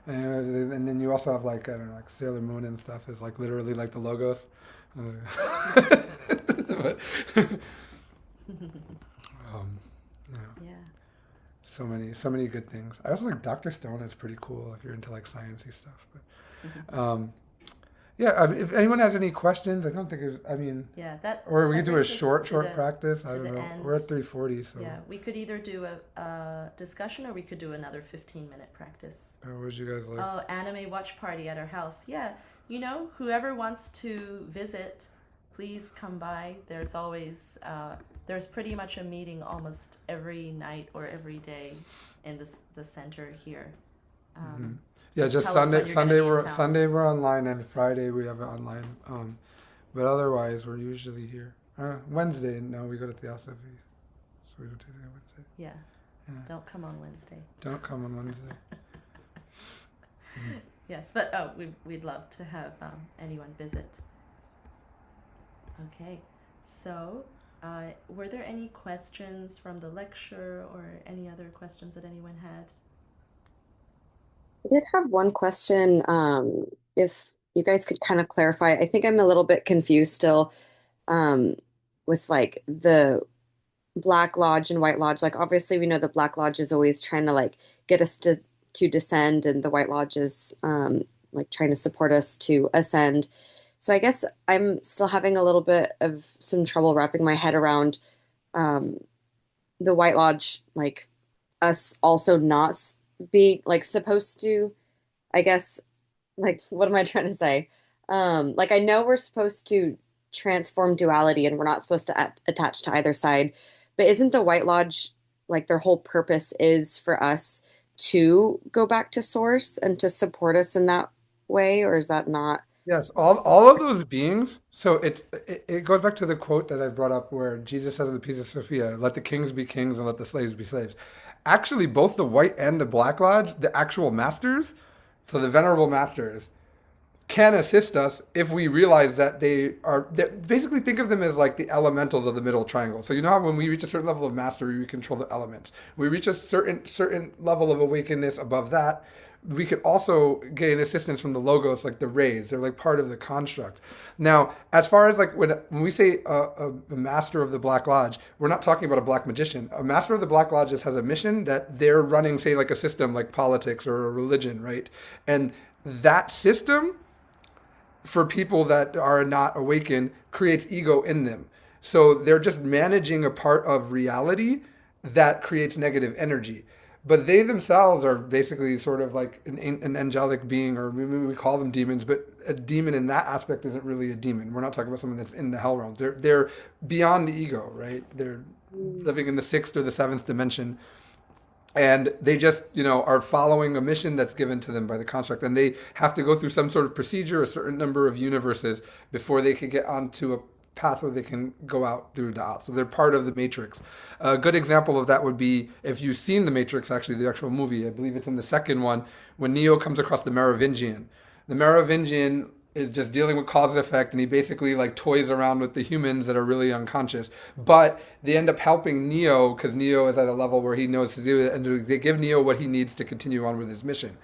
And then you also have like, I don't know, like Sailor Moon and stuff is like literally like the logos. But, yeah. Yeah. So many good things. I also like Dr. Stone is pretty cool if you're into like sciencey stuff. But yeah, if anyone has any questions, I don't think it's, I mean, Yeah, that. or we that could do a brings us short to the practice. I to don't the know. end. We're at 3:40, so Yeah, we could either do a discussion or we could do another 15-minute practice. what would you guys like? Oh, anime watch party at our house. Yeah, whoever wants to visit, please come by. There's always there's pretty much a meeting almost every night or every day in the center here. Yeah, just just tell us when Sunday. you're gonna be in town. Sunday we're online, and Friday we have it online. But otherwise we're usually here. Wednesday, no, we go to Theosophy, so we don't do that Wednesday. Yeah, Yeah. don't come on Wednesday. Don't come on Wednesday. Yes, but we'd love to have anyone visit. Okay, so were there any questions from the lecture or any other questions that anyone had? I did have one question. If you guys could kind of clarify, I think I'm a little bit confused still um, with like the Black Lodge and White Lodge. Like obviously we know the Black Lodge is always trying to like get us to descend, and the White Lodge is like trying to support us to ascend. So I guess I'm still having a little bit of some trouble wrapping my head around um, the White Lodge, like us also not being like supposed to, I guess, like what am I trying to say? Like I know we're supposed to transform duality and we're not supposed to attach to either side, but isn't the White Lodge like their whole purpose is for us to go back to source and to support us in that way, or is that not? Yes, all of those beings. So it goes back to the quote that I brought up where Jesus says in the Piece of Sophia, "Let the kings be kings and let the slaves be slaves." Actually, both the White and the Black Lodge, the actual masters, so the venerable masters, can assist us if we realize that basically think of them as like the elementals of the middle triangle. So you know how when we reach a certain level of mastery, we control the elements. We reach a certain level of awakeness above that, we could also gain assistance from the logos, like the rays. They're like part of the construct. Now, as far as like when we say a master of the Black Lodge, we're not talking about a black magician. A master of the Black Lodge just has a mission that they're running, say, like a system like politics or a religion, right? And that system for people that are not awakened creates ego in them. So they're just managing a part of reality that creates negative energy. But they themselves are basically sort of like an angelic being, or maybe we call them demons, but a demon in that aspect isn't really a demon. We're not talking about someone that's in the hell realms. They're beyond the ego, right? They're living in the sixth or the seventh dimension, and they just are following a mission that's given to them by the construct, and they have to go through some sort of procedure, a certain number of universes, before they can get onto a path where they can go out through Da'at. So they're part of the Matrix. A good example of that would be, if you've seen the Matrix, actually the actual movie, I believe it's in the second one, when Neo comes across the Merovingian. The Merovingian is just dealing with cause and effect, and he basically like toys around with the humans that are really unconscious. But they end up helping Neo because Neo is at a level where he knows to do it, and they give Neo what he needs to continue on with his mission.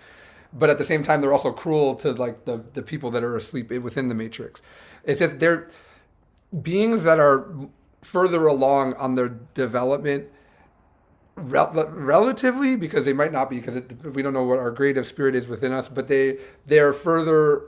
But at the same time, they're also cruel to like the people that are asleep within the Matrix. It's just they're beings that are further along on their development relatively, because they might not be, because we don't know what our grade of spirit is within us, but they're further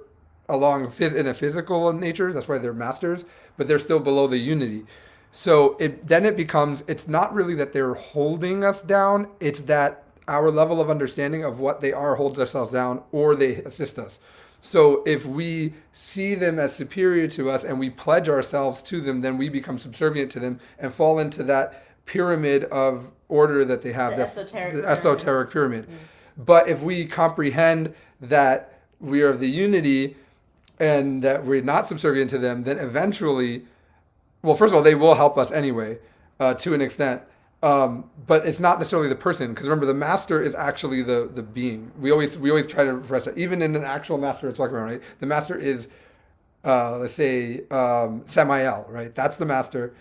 along in a physical nature. That's why they're masters, but they're still below the unity. So then it becomes, it's not really that they're holding us down, it's that our level of understanding of what they are holds ourselves down, or they assist us. So if we see them as superior to us and we pledge ourselves to them, then we become subservient to them and fall into that pyramid of order that they have, the esoteric pyramid. But if we comprehend that we are of the unity and that we're not subservient to them, then eventually, well, first of all, they will help us anyway, to an extent. But it's not necessarily the person, because remember, the master is actually the being. We always try to reference that, even in an actual master it's talking about, right? The master is, let's say, Samael, right? That's the master,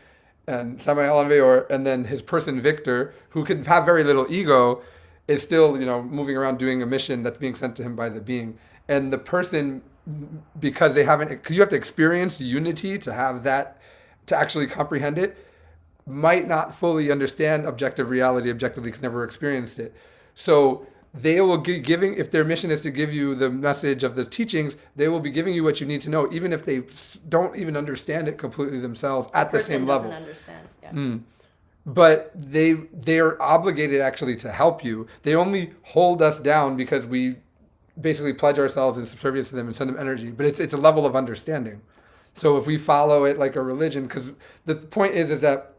and Samael and Veor, and then his person Victor, who could have very little ego, is still moving around doing a mission that's being sent to him by the being. And the person, because they haven't, because you have to experience unity to have that, to actually comprehend it, might not fully understand objective reality objectively because never experienced it. So they will be giving, if their mission is to give you the message of the teachings, they will be giving you what you need to know, even if they don't even understand it completely themselves at the same level. Understand. Yeah. But they're obligated actually to help you. They only hold us down because we basically pledge ourselves in subservience to them and send them energy. But it's a level of understanding. So if we follow it like a religion, because the point is that,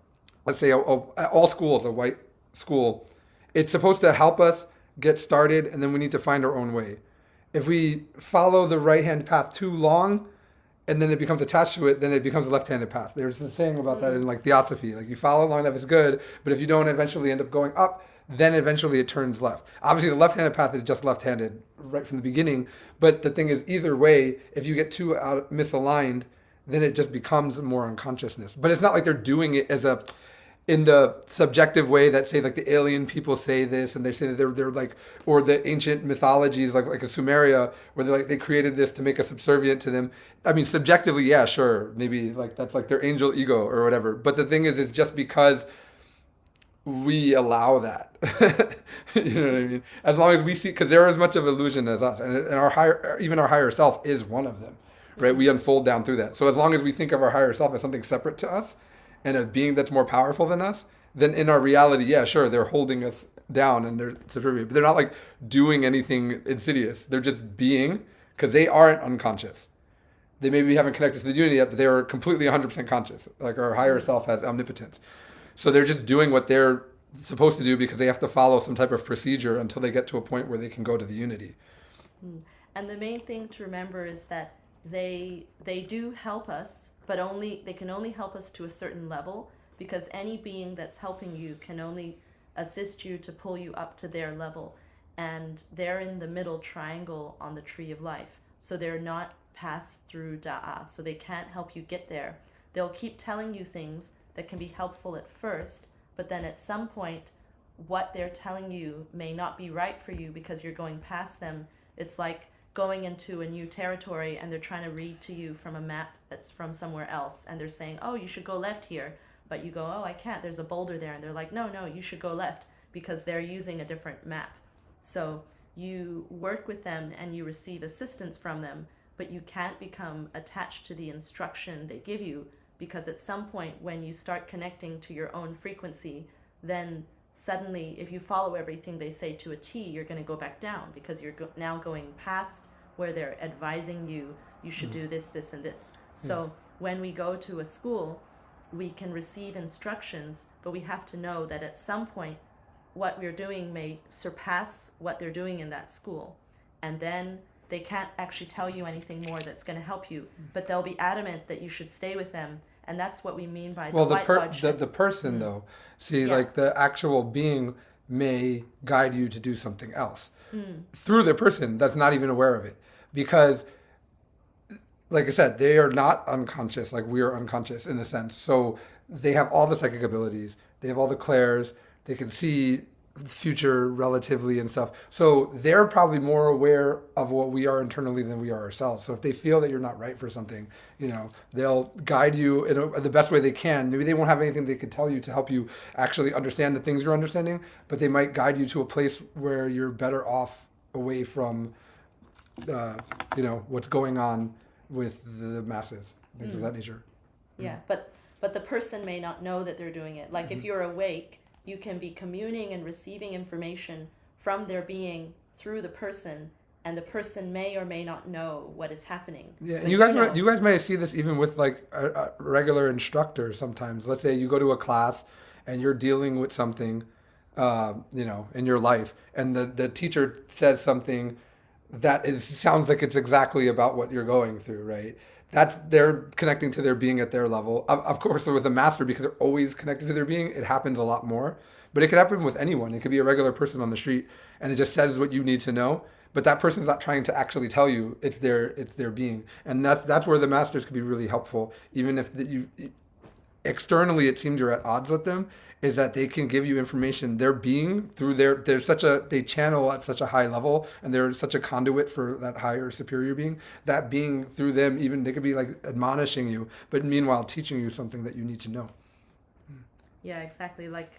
let's say all schools, a white school, it's supposed to help us get started, and then we need to find our own way. If we follow the right-hand path too long, and then it becomes attached to it, then it becomes a left-handed path. There's a saying about that in like theosophy, like you follow long enough is good, but if you don't eventually end up going up, then eventually it turns left. Obviously, the left-handed path is just left-handed right from the beginning, but the thing is, either way, if you get too misaligned, then it just becomes more unconsciousness. But it's not like they're doing it as in the subjective way that, say, like the alien people say this, and they say that they're like, or the ancient mythologies like a Sumeria, where they're like, they created this to make us subservient to them. I mean, subjectively, yeah, sure, maybe like that's like their angel ego or whatever. But the thing is, it's just because we allow that. You know what I mean? As long as we see, because they're as much of illusion as us, and our higher, even our higher self is one of them, right? We unfold down through that. So as long as we think of our higher self as something separate to us, and a being that's more powerful than us, then in our reality, yeah, sure, they're holding us down and they're subservient, but they're not like doing anything insidious. They're just being, because they aren't unconscious. They maybe haven't connected to the unity yet, but they are completely 100% conscious. Like our higher self has omnipotence. So they're just doing what they're supposed to do because they have to follow some type of procedure until they get to a point where they can go to the unity. And the main thing to remember is that they do help us, but they can only help us to a certain level, because any being that's helping you can only assist you to pull you up to their level, and they're in the middle triangle on the tree of life, so they're not passed through Da'at, so they can't help you get there. They'll keep telling you things that can be helpful at first, but then at some point what they're telling you may not be right for you because you're going past them. It's like going into a new territory and they're trying to read to you from a map that's from somewhere else, and they're saying, oh, you should go left here, but you go, oh, I can't, there's a boulder there, and they're like, no, no, you should go left, because they're using a different map. So you work with them and you receive assistance from them, but you can't become attached to the instruction they give you, because at some point when you start connecting to your own frequency, then suddenly if you follow everything they say to a T, you're going to go back down, because you're now going past where they're advising you you should do this, this, and this. So when we go to a school, we can receive instructions, but we have to know that at some point what we're doing may surpass what they're doing in that school. And then they can't actually tell you anything more that's going to help you, but they'll be adamant that you should stay with them. And that's what we mean by the Well, White Lodge. the person though, see, Yeah. like the actual being may guide you to do something else through the person that's not even aware of it, because like I said, they are not unconscious like we are unconscious in a sense. So they have all the psychic abilities, they have all the clairs, they can see the future relatively and stuff. So they're probably more aware of what we are internally than we are ourselves. So if they feel that you're not right for something, they'll guide you in the best way they can. Maybe they won't have anything they could tell you to help you actually understand the things you're understanding, but they might guide you to a place where you're better off away from what's going on with the masses, things of that nature. Yeah, but the person may not know that they're doing it. Like if you're awake, you can be communing and receiving information from their being through the person, and the person may or may not know what is happening. Yeah, and But you guys may see this even with like a regular instructor sometimes. Let's say you go to a class and you're dealing with something, in your life, and the teacher says something that sounds like it's exactly about what you're going through, right? That's they're connecting to their being at their level. Of course, with a master, because they're always connected to their being, it happens a lot more. But it could happen with anyone. It could be a regular person on the street, and it just says what you need to know. But that person's not trying to actually tell you. It's their being, and that's where the masters could be really helpful. Even if you externally it seems you're at odds with them, is that they can give you information. Their being through they channel at such a high level, and they're such a conduit for that higher superior being. That being through them, even they could be like admonishing you, but meanwhile teaching you something that you need to know. yeah, exactly. Like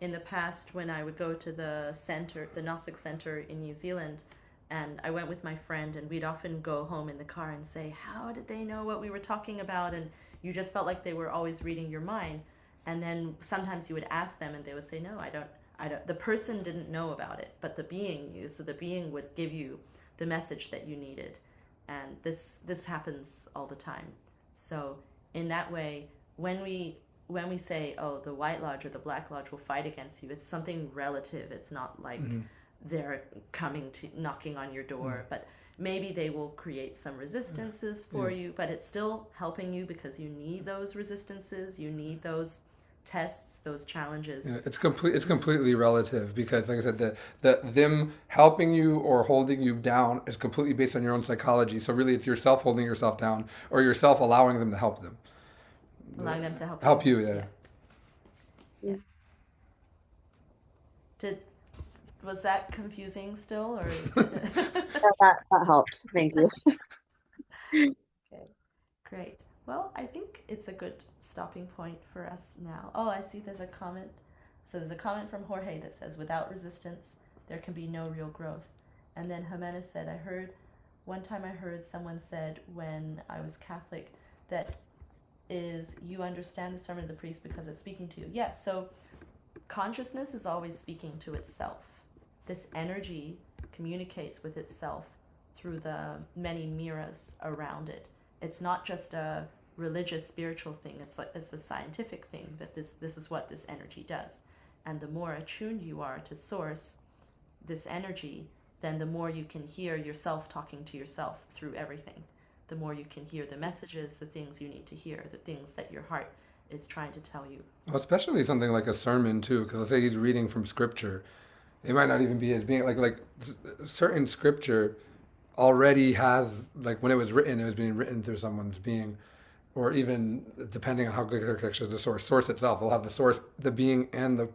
in the past, when I would go to the center, the Gnostic Center in New Zealand, and I went with my friend, and we'd often go home in the car and say, "How did they know what we were talking about?" And you just felt like they were always reading your mind. And then sometimes you would ask them, and they would say, "No, I don't. I don't." The person didn't know about it, but the being knew. So the being would give you the message that you needed, and this happens all the time. So in that way, when we say, oh, the White Lodge or the Black Lodge will fight against you, it's something relative. It's not like they're coming to knocking on your door, but maybe they will create some resistances for you, but it's still helping you, because you need those resistances, you need those tests, those challenges. Yeah, it's completely relative, because like I said, the them helping you or holding you down is completely based on your own psychology. So really it's yourself holding yourself down, or yourself allowing them to help them. Allowing them to help Help you, Yeah. Yeah. Yes. Was that confusing still, or is it? That helped. Thank you. Okay, great. Well, I think it's a good stopping point for us now. Oh, I see there's a comment. So there's a comment from Jorge that says, without resistance, there can be no real growth. And then Jimenez said, one time I heard someone said when I was Catholic, that is, you understand the sermon of the priest because it's speaking to you. Yes, so consciousness is always speaking to itself. This energy communicates with itself through the many mirrors around it. It's not just a religious, spiritual thing. It's a scientific thing, that this is what this energy does. And the more attuned you are to source, this energy, then the more you can hear yourself talking to yourself through everything. The more you can hear the messages, the things you need to hear, the things that your heart is trying to tell you. Well, especially something like a sermon too, because let's say he's reading from scripture, it might not even be as being like certain scripture already has, like when it was written, it was being written through someone's being. or even depending on how good their connection to the source itself will have the source, the being, and the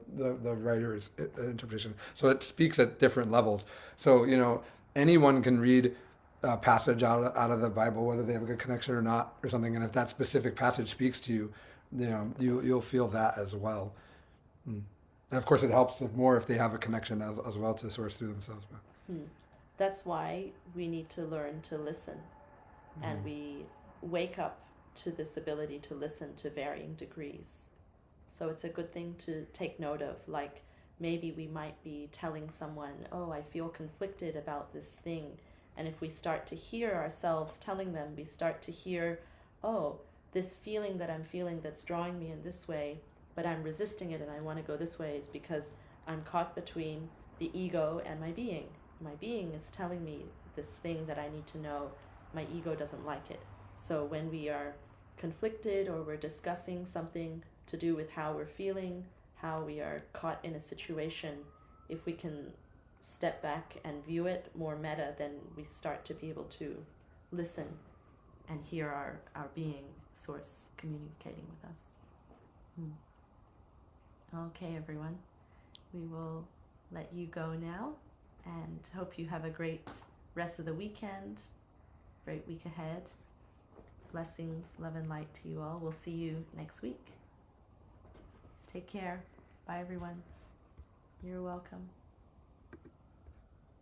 writer's interpretation. So it speaks at different levels. So anyone can read a passage out of the Bible, whether they have a good connection or not, or something. And if that specific passage speaks to you, you'll feel that as well. Mm. And of course, it helps more if they have a connection as well to the source through themselves. Hmm. That's why we need to learn to listen, and we wake up to this ability to listen to varying degrees. So it's a good thing to take note of. Like maybe we might be telling someone, oh, I feel conflicted about this thing. And if we start to hear ourselves telling them, we start to hear, oh, this feeling that I'm feeling that's drawing me in this way, but I'm resisting it and I want to go this way, is because I'm caught between the ego and my being. My being is telling me this thing that I need to know. My ego doesn't like it. So when we are conflicted or we're discussing something to do with how we're feeling, how we are caught in a situation, if we can step back and view it more meta, then we start to be able to listen and hear our being source communicating with us. Okay, everyone. We will let you go now and hope you have a great rest of the weekend, great week ahead. Blessings, love, and light to you all. We'll see you next week. Take care. Bye, everyone. You're welcome.